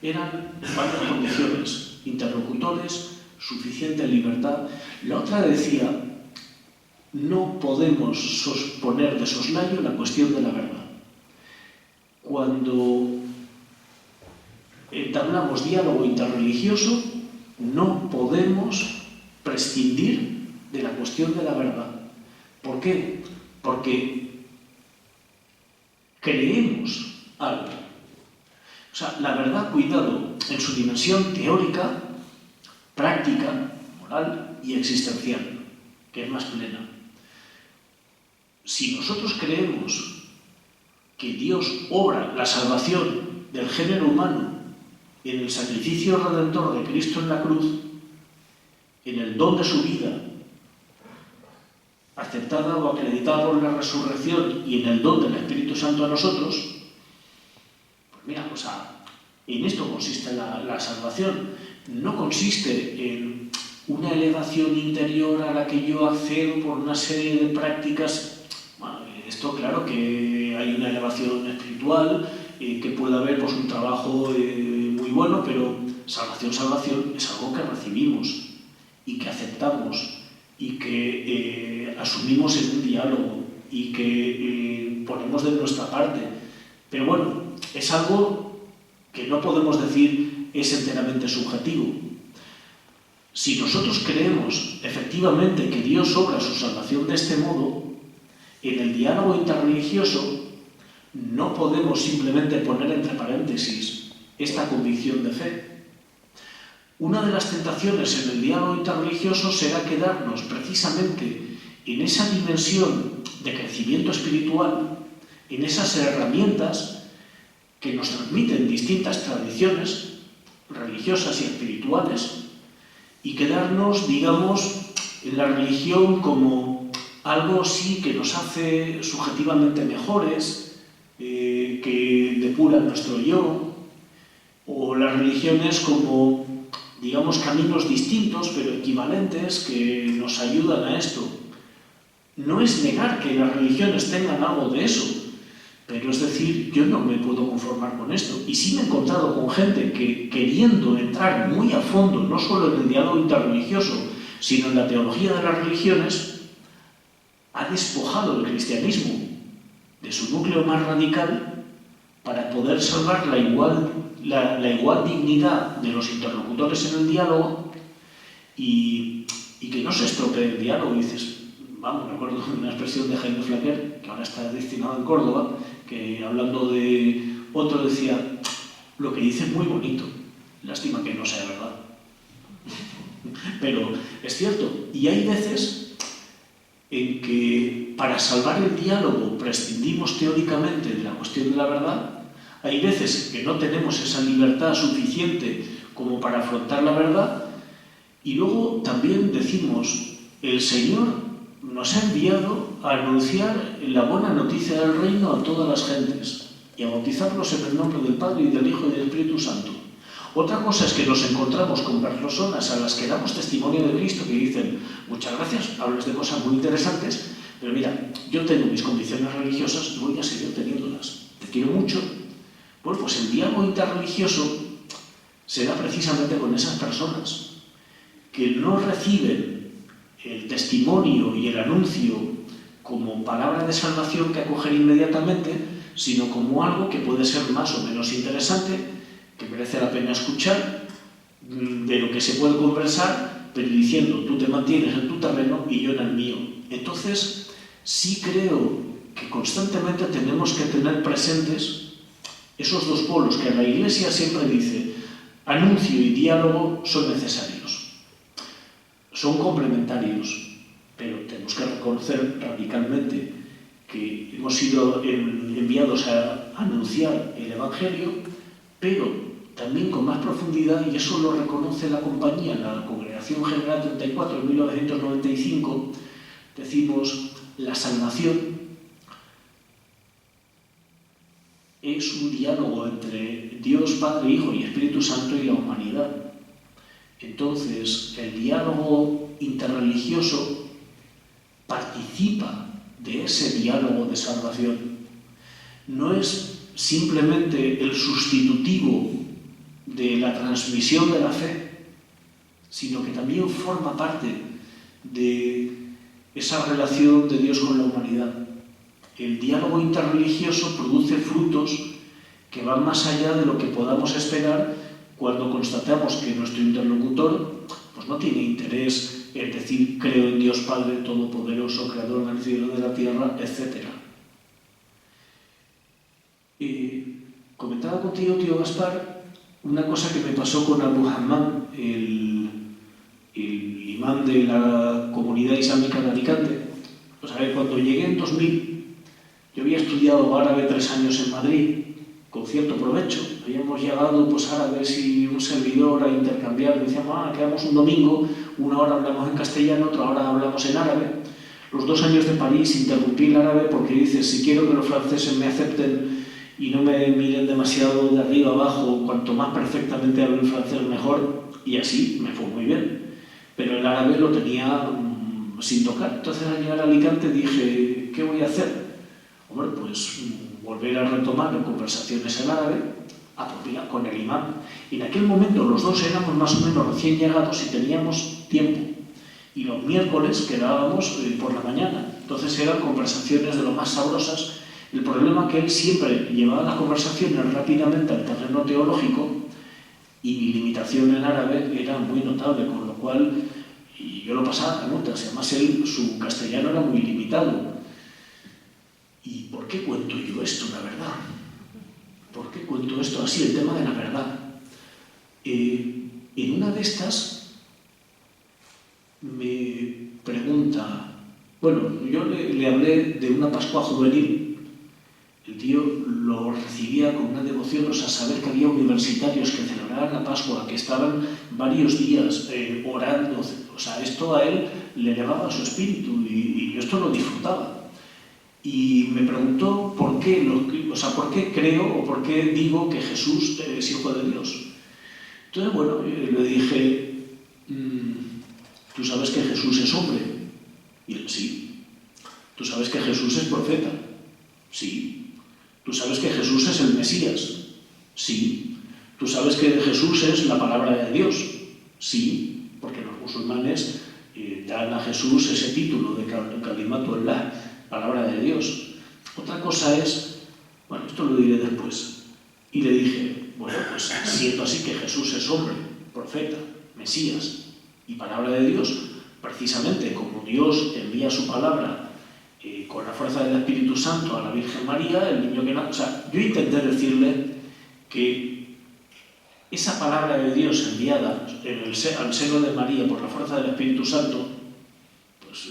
eran varias condiciones: interlocutores, suficiente libertad. La otra decía, no podemos poner de soslayo la cuestión de la verdad. Cuando entablamos diálogo interreligioso, no podemos prescindir de la cuestión de la verdad. ¿Por qué? Porque creemos algo. O sea, la verdad, cuidado, en su dimensión teórica, práctica, moral y existencial, que es más plena. Si nosotros creemos que Dios obra la salvación del género humano en el sacrificio redentor de Cristo en la cruz, en el don de su vida, aceptada o acreditada por la resurrección, y en el don del Espíritu Santo a nosotros, pues mira, o sea, en esto consiste la salvación. No consiste en una elevación interior a la que yo accedo por una serie de prácticas. Bueno, esto claro que hay una elevación espiritual, que puede haber pues, un trabajo muy bueno, pero salvación es algo que recibimos y que aceptamos y que asumimos en un diálogo y que ponemos de nuestra parte. Pero bueno, es algo que no podemos decir es enteramente subjetivo. Si nosotros creemos efectivamente que Dios obra su salvación de este modo, en el diálogo interreligioso no podemos simplemente poner entre paréntesis esta convicción de fe. Una de las tentaciones en el diálogo interreligioso será quedarnos precisamente en esa dimensión de crecimiento espiritual, en esas herramientas que nos transmiten distintas tradiciones, religiosas y espirituales y quedarnos, digamos, en la religión como algo sí que nos hace subjetivamente mejores, que depura nuestro yo, o las religiones como, digamos, caminos distintos pero equivalentes que nos ayudan a esto. No es negar que las religiones tengan algo de eso, pero es decir, yo no me puedo conformar con esto. Y sí me he encontrado con gente que, queriendo entrar muy a fondo, no solo en el diálogo interreligioso, sino en la teología de las religiones, ha despojado el cristianismo de su núcleo más radical para poder salvar la igual dignidad de los interlocutores en el diálogo y que no se estropee el diálogo. Y dices, vamos, me acuerdo de una expresión de Jaime Flaquer, que ahora está destinado en Córdoba, que hablando de otro decía, lo que dice es muy bonito, lástima que no sea verdad. Pero es cierto, y hay veces en que para salvar el diálogo prescindimos teóricamente de la cuestión de la verdad. Hay veces que no tenemos esa libertad suficiente como para afrontar la verdad, y luego también decimos, el Señor nos ha enviado a anunciar la buena noticia del reino a todas las gentes y a bautizarlos en el nombre del Padre y del Hijo y del Espíritu Santo. Otra cosa es que nos encontramos con personas a las que damos testimonio de Cristo que dicen, muchas gracias, hablas de cosas muy interesantes, pero mira, yo tengo mis convicciones religiosas y voy a seguir teniéndolas. Te quiero mucho. Bueno, pues el diálogo interreligioso se da precisamente con esas personas que no reciben el testimonio y el anuncio como palabra de salvación que acoger inmediatamente, sino como algo que puede ser más o menos interesante, que merece la pena escuchar, de lo que se puede conversar, pero diciendo, tú te mantienes en tu terreno y yo en el mío. Entonces, sí creo que constantemente tenemos que tener presentes esos dos polos que la Iglesia siempre dice, anuncio y diálogo son necesarios, son complementarios, pero tenemos que reconocer radicalmente que hemos sido enviados a anunciar el Evangelio, pero también con más profundidad, y eso lo reconoce la compañía, la Congregación General 34 en 1995, decimos, la salvación es un diálogo entre Dios, Padre, Hijo y Espíritu Santo y la humanidad. Entonces, el diálogo interreligioso participa de ese diálogo de salvación. No es simplemente el sustitutivo de la transmisión de la fe, sino que también forma parte de esa relación de Dios con la humanidad. El diálogo interreligioso produce frutos que van más allá de lo que podamos esperar cuando constatamos que nuestro interlocutor pues no tiene interés en decir creo en Dios Padre Todopoderoso, Creador del cielo y de la tierra, etc. Comentaba contigo, tío Gaspar, una cosa que me pasó con Abu Hammam, el imán de la comunidad islámica de Alicante. Pues a ver, cuando llegué en 2000, yo había estudiado árabe 3 años en Madrid, con cierto provecho. Habíamos llegado pues árabes y un servidor a intercambiar, decíamos, quedamos un domingo, una hora hablamos en castellano, otra hora hablamos en árabe. Los 2 años de París interrumpí el árabe porque dices, si quiero que los franceses me acepten y no me miren demasiado de arriba abajo, cuanto más perfectamente hablo el francés mejor, y así me fue muy bien. Pero el árabe lo tenía sin tocar. Entonces al llegar a Alicante dije, ¿qué voy a hacer? Hombre, pues volver a retomar las conversaciones en árabe con el imán. Y en aquel momento los dos éramos más o menos recién llegados y teníamos tiempo. Y los miércoles quedábamos por la mañana. Entonces eran conversaciones de lo más sabrosas. El problema es que él siempre llevaba las conversaciones rápidamente al terreno teológico y mi limitación en árabe era muy notable, con lo cual y yo lo pasaba a notas. Además su castellano era muy limitado. ¿Y por qué cuento yo esto, la verdad? ¿Por qué cuento esto así, el tema de la verdad? En una de estas me pregunta, bueno, yo le hablé de una Pascua juvenil. El tío lo recibía con una devoción, o sea, saber que había universitarios que celebraban la Pascua, que estaban varios días orando, o sea, esto a él le elevaba su espíritu y yo esto lo disfrutaba. Y me preguntó por qué, por qué creo o por qué digo que Jesús es hijo de Dios. Entonces, bueno, le dije, ¿tú sabes que Jesús es hombre? Y él, sí. ¿Tú sabes que Jesús es profeta? Sí. ¿Tú sabes que Jesús es el Mesías? Sí. ¿Tú sabes que Jesús es la palabra de Dios? Sí, porque los musulmanes dan a Jesús ese título de Kalimatullah, palabra de Dios. Otra cosa es, bueno, esto lo diré después. Y le dije, bueno, pues siendo así que Jesús es hombre, profeta, Mesías y palabra de Dios, precisamente como Dios envía su palabra con la fuerza del Espíritu Santo a la Virgen María, el niño que nace. O sea, yo intenté decirle que esa palabra de Dios enviada al seno de María por la fuerza del Espíritu Santo, pues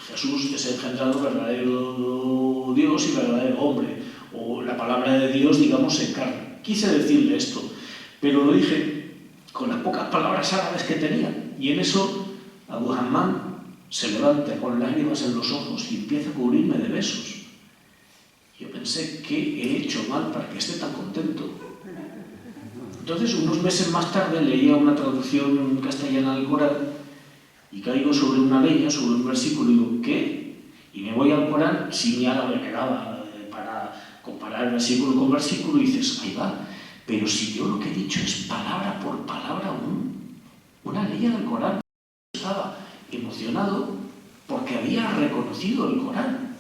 Jesús es engendrado verdadero Dios y verdadero hombre, o la palabra de Dios, digamos, en carne. Quise decirle esto, pero lo dije con las pocas palabras árabes que tenía, y en eso Abu Hammam se levanta con lágrimas en los ojos y empieza a cubrirme de besos. Yo pensé, ¿qué he hecho mal para que esté tan contento? Entonces, unos meses más tarde, leía una traducción castellana del Corán y caigo sobre una leña, sobre un versículo, y digo, ¿qué? Y me voy al Corán, sin mi árabe me daba para comparar versículo con versículo, y dices, ahí va, pero si yo lo que he dicho es palabra por palabra una leña del Corán. Estaba emocionado porque había reconocido el Corán.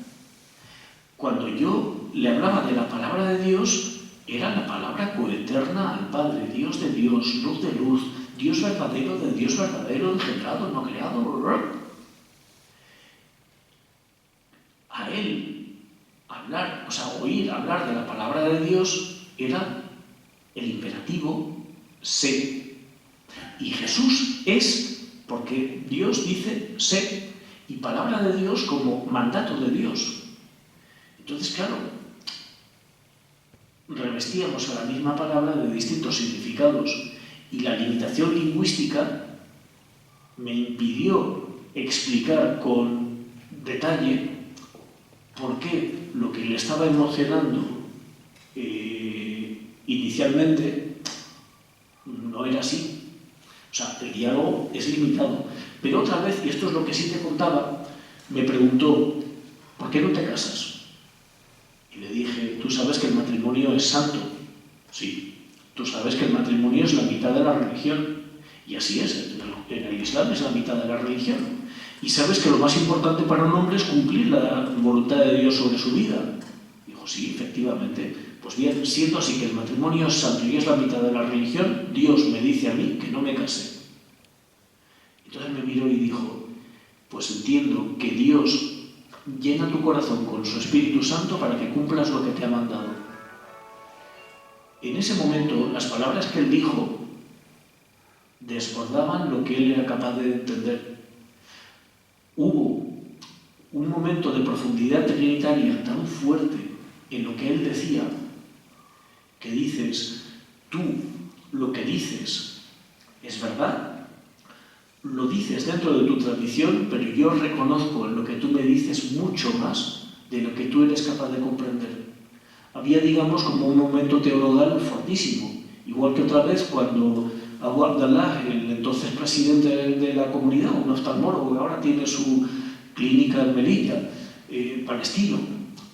Cuando yo le hablaba de la palabra de Dios, era la palabra coeterna al Padre, Dios de Dios, luz de luz, Dios verdadero de Dios verdadero, engendrado, no creado. A él hablar, o sea, oír hablar de la palabra de Dios era el imperativo sé. Y Jesús es, porque Dios dice sé, y palabra de Dios como mandato de Dios. Entonces, claro, revestíamos a la misma palabra de distintos significados, y la limitación lingüística me impidió explicar con detalle por qué lo que le estaba emocionando inicialmente no era así. O sea, el diálogo es limitado. Pero otra vez, y esto es lo que sí te contaba, me preguntó, ¿por qué no te casas? Y le dije, ¿tú sabes que el matrimonio es santo? Sí. ¿Tú sabes que el matrimonio es la mitad de la religión? Y así es, en el Islam es la mitad de la religión. ¿Y sabes que lo más importante para un hombre es cumplir la voluntad de Dios sobre su vida? Dijo, sí, efectivamente. Pues bien, siendo así que el matrimonio es santo y es la mitad de la religión, Dios me dice a mí que no me case. Entonces me miró y dijo, pues entiendo que Dios llena tu corazón con su Espíritu Santo para que cumplas lo que te ha mandado. En ese momento, las palabras que él dijo desbordaban lo que él era capaz de entender. Hubo un momento de profundidad trinitaria tan fuerte en lo que él decía, que dices, tú lo que dices es verdad, lo dices dentro de tu tradición, pero yo reconozco en lo que tú me dices mucho más de lo que tú eres capaz de comprender. Había, digamos, como un momento teologal fortísimo, igual que otra vez cuando Abu Abdallah, el entonces presidente de la comunidad, un oftalmólogo que ahora tiene su clínica en Melilla, palestino,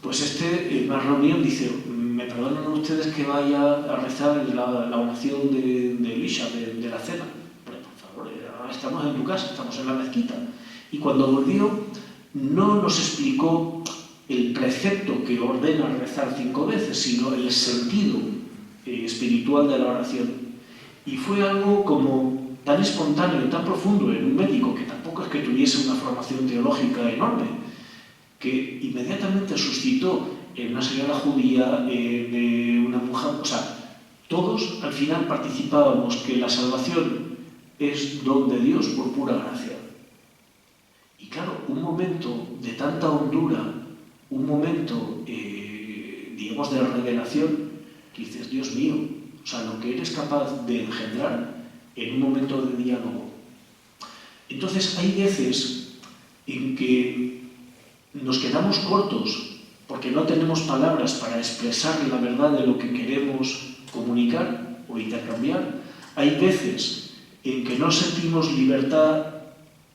pues en una reunión dice, me perdonan ustedes que vaya a rezar la oración de Isha, de la cena. Pero por favor, ahora estamos en tu casa, estamos en la mezquita. Y cuando volvió, no nos explicó el precepto que ordena rezar 5 veces, sino el sentido espiritual de la oración. Y fue algo como tan espontáneo, tan profundo en un médico que tampoco es que tuviese una formación teológica enorme, que inmediatamente suscitó en una señora judía, en una mujer, o sea, todos al final participábamos que la salvación es don de Dios por pura gracia. Y claro, un momento de tanta hondura, un momento, diríamos de revelación, que dices, Dios mío, o sea, lo que eres capaz de engendrar en un momento de diálogo. Entonces, hay veces en que nos quedamos cortos porque no tenemos palabras para expresar la verdad de lo que queremos comunicar o intercambiar. Hay veces en que no sentimos libertad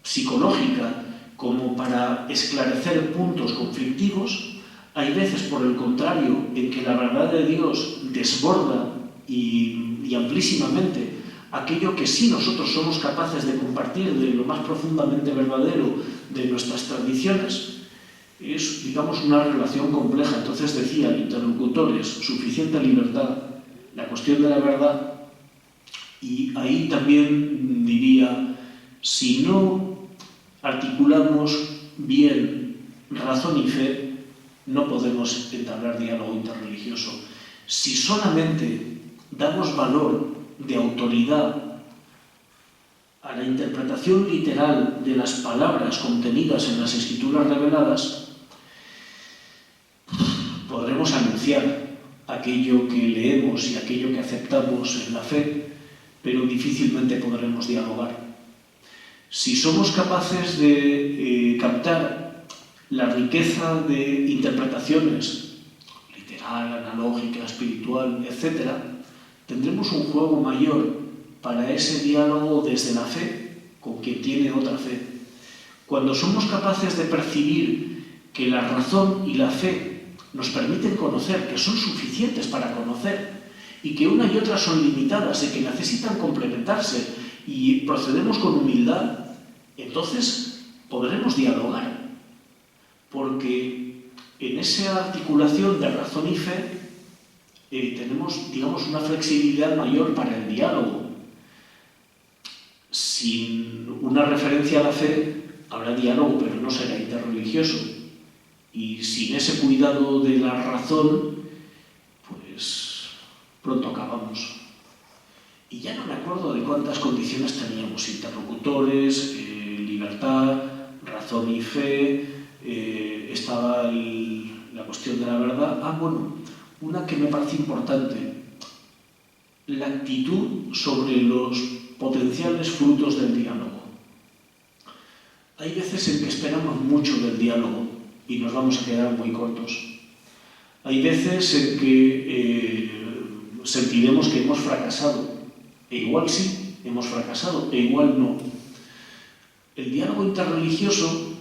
psicológica como para esclarecer puntos conflictivos. Hay veces, por el contrario, en que la verdad de Dios desborda y amplísimamente aquello que sí nosotros somos capaces de compartir de lo más profundamente verdadero de nuestras tradiciones. Es, digamos, una relación compleja. Entonces decía, el interlocutor es suficiente libertad, la cuestión de la verdad, y ahí también diría, si no articulamos bien razón y fe, no podemos entablar diálogo interreligioso. Si solamente damos valor de autoridad a la interpretación literal de las palabras contenidas en las escrituras reveladas, podremos anunciar aquello que leemos y aquello que aceptamos en la fe, pero difícilmente podremos dialogar. Si somos capaces de captar la riqueza de interpretaciones, literal, analógica, espiritual, etc., tendremos un juego mayor para ese diálogo desde la fe con quien tiene otra fe. Cuando somos capaces de percibir que la razón y la fe nos permiten conocer, que son suficientes para conocer, y que una y otra son limitadas y que necesitan complementarse, y procedemos con humildad, entonces podremos dialogar. Porque en esa articulación de razón y fe tenemos, digamos, una flexibilidad mayor para el diálogo. Sin una referencia a la fe habrá diálogo, pero no será interreligioso. Y sin ese cuidado de la razón, pues pronto acabamos. Y ya no me acuerdo de cuántas condiciones teníamos: interlocutores, libertad, razón y fe, estaba la cuestión de la verdad. Bueno, una que me parece importante, la actitud sobre los potenciales frutos del diálogo. Hay veces en que esperamos mucho del diálogo y nos vamos a quedar muy cortos. Hay veces en que sentiremos que hemos fracasado, e igual sí, hemos fracasado, e igual no. El diálogo interreligioso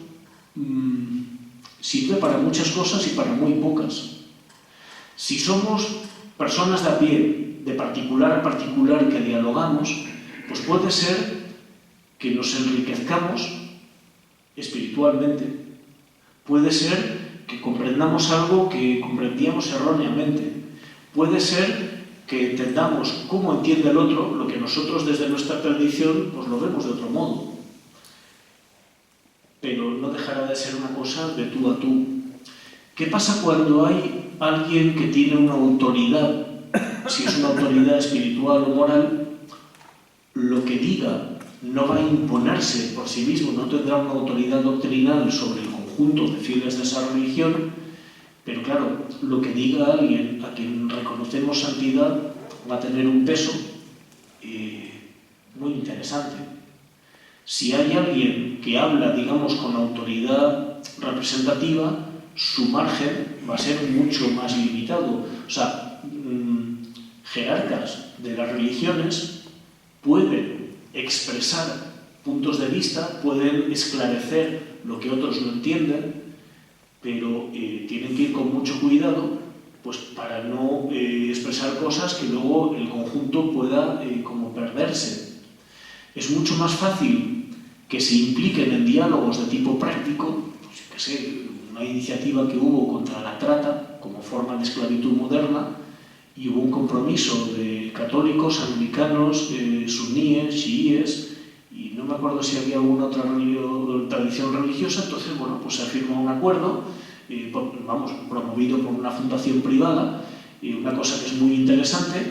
sirve para muchas cosas y para muy pocas. Si somos personas de a pie, de particular a particular, que dialogamos, pues puede ser que nos enriquezcamos espiritualmente. Puede ser que comprendamos algo que comprendíamos erróneamente. Puede ser que entendamos cómo entiende el otro lo que nosotros desde nuestra tradición pues lo vemos de otro modo. Pero no dejará de ser una cosa de tú a tú. ¿Qué pasa cuando hay alguien que tiene una autoridad? Si es una autoridad espiritual o moral, lo que diga no va a imponerse por sí mismo, no tendrá una autoridad doctrinal sobre el conjunto de fieles de esa religión, pero claro, lo que diga alguien a quien reconocemos santidad va a tener un peso muy interesante. Si hay alguien que habla, digamos, con autoridad representativa, su margen va a ser mucho más limitado. O sea, jerarcas de las religiones pueden expresar puntos de vista, pueden esclarecer lo que otros no entienden, pero tienen que ir con mucho cuidado pues, para no expresar cosas que luego el conjunto pueda como perderse. Es mucho más fácil que se impliquen en diálogos de tipo práctico, pues, yo qué sé, una iniciativa que hubo contra la trata como forma de esclavitud moderna, y hubo un compromiso de católicos, anglicanos, suníes, chiíes, y no me acuerdo si había alguna otra tradición religiosa. Entonces, bueno, pues se firmó un acuerdo, promovido por una fundación privada, una cosa que es muy interesante,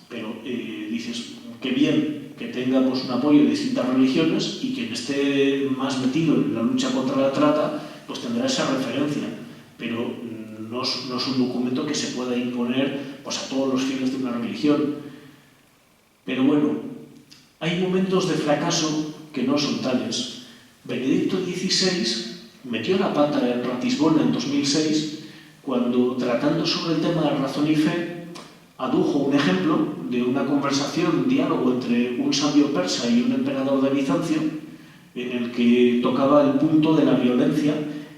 pero dices, qué bien que tengamos un apoyo de distintas religiones, y quien esté más metido en la lucha contra la trata, pues tendrá esa referencia, pero no es un documento que se pueda imponer pues, a todos los fieles de una religión. Pero bueno, hay momentos de fracaso que no son tales. Benedicto XVI metió la pata en Ratisbona en 2006 cuando, tratando sobre el tema de razón y fe, adujo un ejemplo de una conversación, un diálogo entre un sabio persa y un emperador de Bizancio, en el que tocaba el punto de la violencia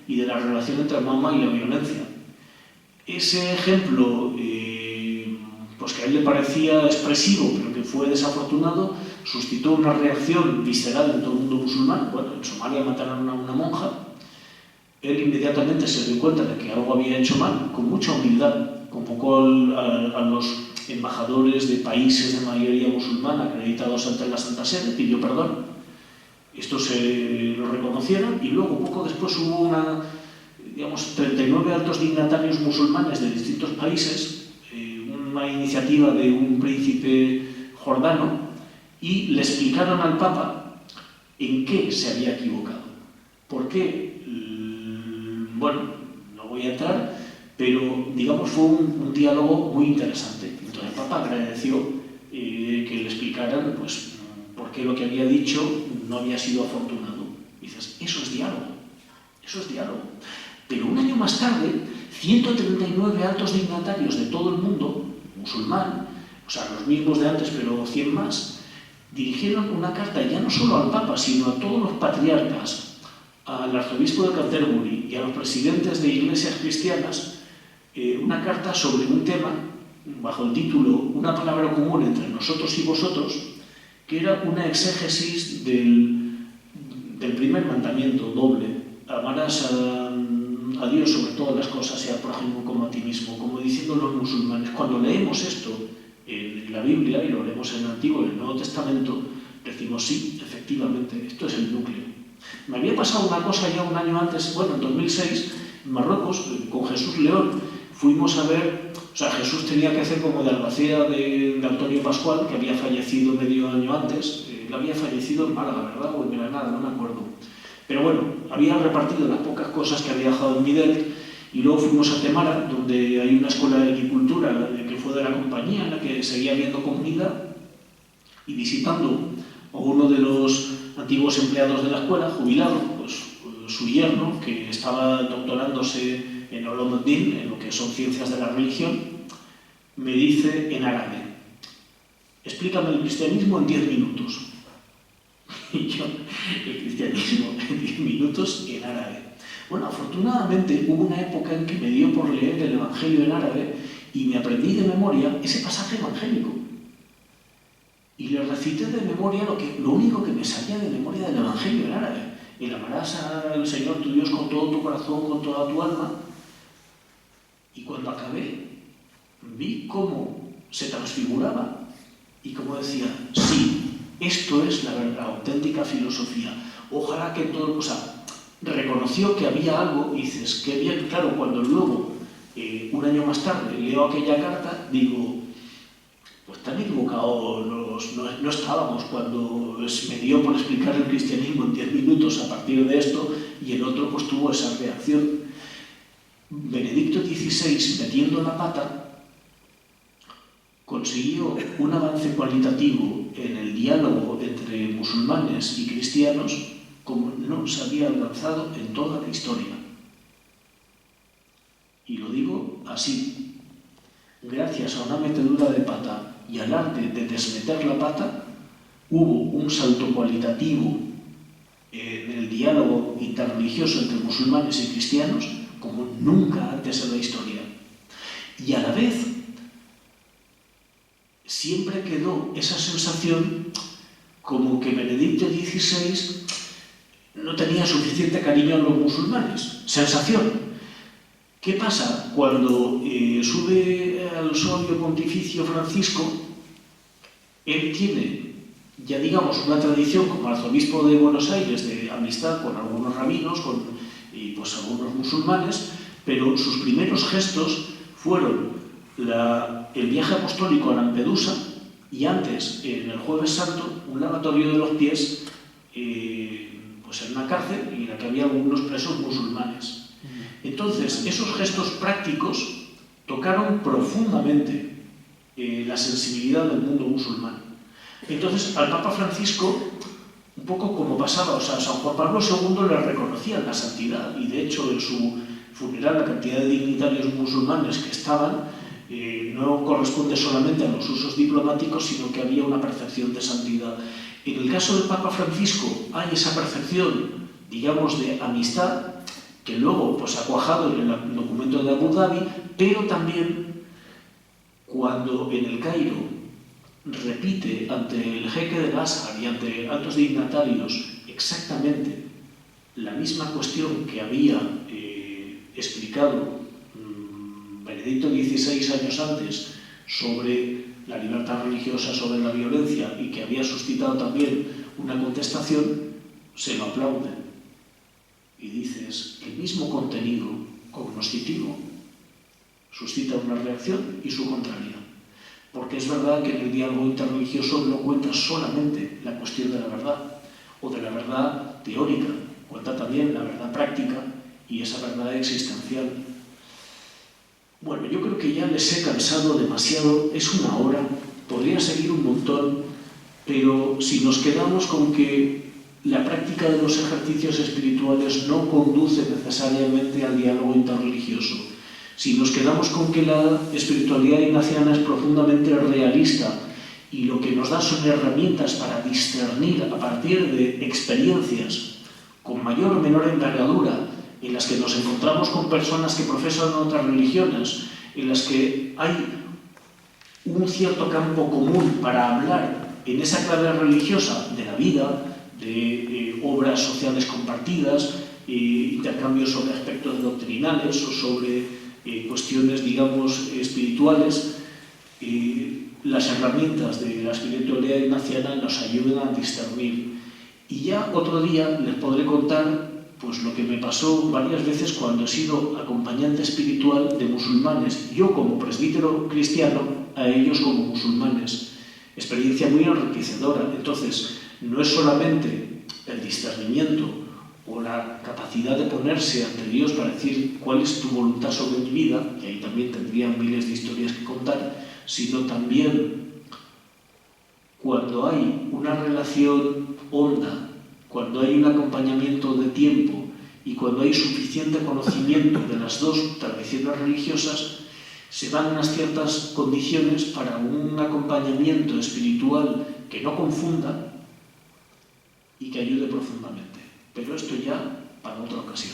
y de la relación entre Mahoma y la violencia. Ese ejemplo, pues que a él le parecía expresivo, pero que fue desafortunado, suscitó una reacción visceral en todo el mundo musulmán. Bueno, en Somalia mataron a una monja. Él inmediatamente se dio cuenta de que algo había hecho mal, con mucha humildad. Convocó a los embajadores de países de mayoría musulmana acreditados ante la Santa Sede, pidió perdón. Estos se lo reconocieron y luego, poco después, hubo 39 altos dignatarios musulmanes de distintos países, una iniciativa de un príncipe jordano, y le explicaron al Papa en qué se había equivocado. ¿Por qué? Bueno, no voy a entrar, pero digamos fue un diálogo muy interesante. Entonces el Papa agradeció que le explicaran pues, por qué lo que había dicho no había sido afortunado. Y dices, eso es diálogo, eso es diálogo. Pero un año más tarde, 139 altos dignatarios de todo el mundo, musulmán, o sea, los mismos de antes, pero 100 más, dirigieron una carta ya no solo al Papa, sino a todos los patriarcas, al arzobispo de Canterbury y a los presidentes de iglesias cristianas, una carta sobre un tema, bajo el título Una palabra común entre nosotros y vosotros, que era una exégesis del primer mandamiento doble: amarás a Dios sobre todas las cosas y al prójimo como a ti mismo, como diciendo los musulmanes. Cuando leemos esto en la Biblia, y lo leemos en el Antiguo y en el Nuevo Testamento, decimos sí, efectivamente, esto es el núcleo. Me había pasado una cosa ya un año antes, bueno, en 2006, en Marruecos, con Jesús León, fuimos a ver, o sea, Jesús tenía que hacer como de albacea de Antonio Pascual, que había fallecido medio año antes. Él había fallecido en Málaga, ¿verdad? O en Granada, no me acuerdo. Pero bueno, había repartido las pocas cosas que había dejado en Midet, y luego fuimos a Temara, donde hay una escuela de agricultura que fue de la compañía, en la que seguía habiendo comunidad, y visitando a uno de los antiguos empleados de la escuela, jubilado, pues su yerno, que estaba doctorándose en Ulumuddin, en lo que son ciencias de la religión, me dice en árabe: explícame el cristianismo en 10 minutos. Y yo, el cristianismo en 10 minutos en árabe. Bueno, afortunadamente hubo una época en que me dio por leer el Evangelio en árabe y me aprendí de memoria ese pasaje evangélico. Y le recité de memoria lo único que me salía de memoria del Evangelio en árabe: el amarás al Señor tu Dios con todo tu corazón, con toda tu alma. Y cuando acabé, vi cómo se transfiguraba y cómo decía, sí, esto es la auténtica filosofía. Ojalá que todo... O sea, reconoció que había algo, y dices, qué bien. Claro, cuando luego, un año más tarde, leo aquella carta, digo, pues tan equivocados no estábamos cuando me dio por explicar el cristianismo en 10 minutos a partir de esto, y el otro pues tuvo esa reacción. Benedicto XVI, metiendo la pata, consiguió un avance cualitativo en el diálogo entre musulmanes y cristianos como no se había alcanzado en toda la historia. Y lo digo así: gracias a una metedura de pata y al arte de desmeter la pata, hubo un salto cualitativo en el diálogo interreligioso entre musulmanes y cristianos como nunca antes en la historia. Y a la vez, siempre quedó esa sensación como que Benedicto XVI no tenía suficiente cariño a los musulmanes. Sensación. ¿Qué pasa? Cuando sube al solio pontificio Francisco, él tiene, ya digamos, una tradición como arzobispo de Buenos Aires de amistad con algunos rabinos y pues algunos musulmanes, pero sus primeros gestos fueron el viaje apostólico a Lampedusa y antes, en el Jueves Santo, un lavatorio de los pies pues en una cárcel en la que había algunos presos musulmanes. Entonces, esos gestos prácticos tocaron profundamente la sensibilidad del mundo musulmán. Entonces, al Papa Francisco, un poco como pasaba, o sea, San Juan Pablo II le reconocía la santidad, y de hecho en su funeral la cantidad de dignitarios musulmanes que estaban no corresponde solamente a los usos diplomáticos, sino que había una percepción de santidad. En el caso del Papa Francisco hay esa percepción, digamos, de amistad, que luego pues, ha cuajado en el documento de Abu Dhabi, pero también cuando en el Cairo repite ante el jeque del Azhar y ante altos dignatarios exactamente la misma cuestión que había explicado Benedicto XVI años antes sobre la libertad religiosa, sobre la violencia, y que había suscitado también una contestación, se lo aplauden. Y dices, el mismo contenido cognoscitivo suscita una reacción y su contraria. Porque es verdad que en el diálogo interreligioso no cuenta solamente la cuestión de la verdad o de la verdad teórica, cuenta también la verdad práctica y esa verdad existencial. Bueno, yo creo que ya les he cansado demasiado, es una hora, podría seguir un montón, pero si nos quedamos con que la práctica de los ejercicios espirituales no conduce necesariamente al diálogo interreligioso, si nos quedamos con que la espiritualidad ignaciana es profundamente realista y lo que nos da son herramientas para discernir a partir de experiencias con mayor o menor envergadura, en las que nos encontramos con personas que profesan otras religiones, en las que hay un cierto campo común para hablar en esa clave religiosa de la vida, de obras sociales compartidas, intercambios sobre aspectos doctrinales o sobre cuestiones, digamos, espirituales, las herramientas de la espiritualidad ignaciana nos ayudan a discernir. Y ya otro día les podré contar pues lo que me pasó varias veces cuando he sido acompañante espiritual de musulmanes, yo como presbítero cristiano, a ellos como musulmanes. Experiencia muy enriquecedora. Entonces, no es solamente el discernimiento o la capacidad de ponerse ante Dios para decir cuál es tu voluntad sobre mi vida, y ahí también tendría miles de historias que contar, sino también cuando hay una relación honda, cuando hay un acompañamiento de tiempo y cuando hay suficiente conocimiento de las dos tradiciones religiosas, se dan unas ciertas condiciones para un acompañamiento espiritual que no confunda y que ayude profundamente. Pero esto ya para otra ocasión.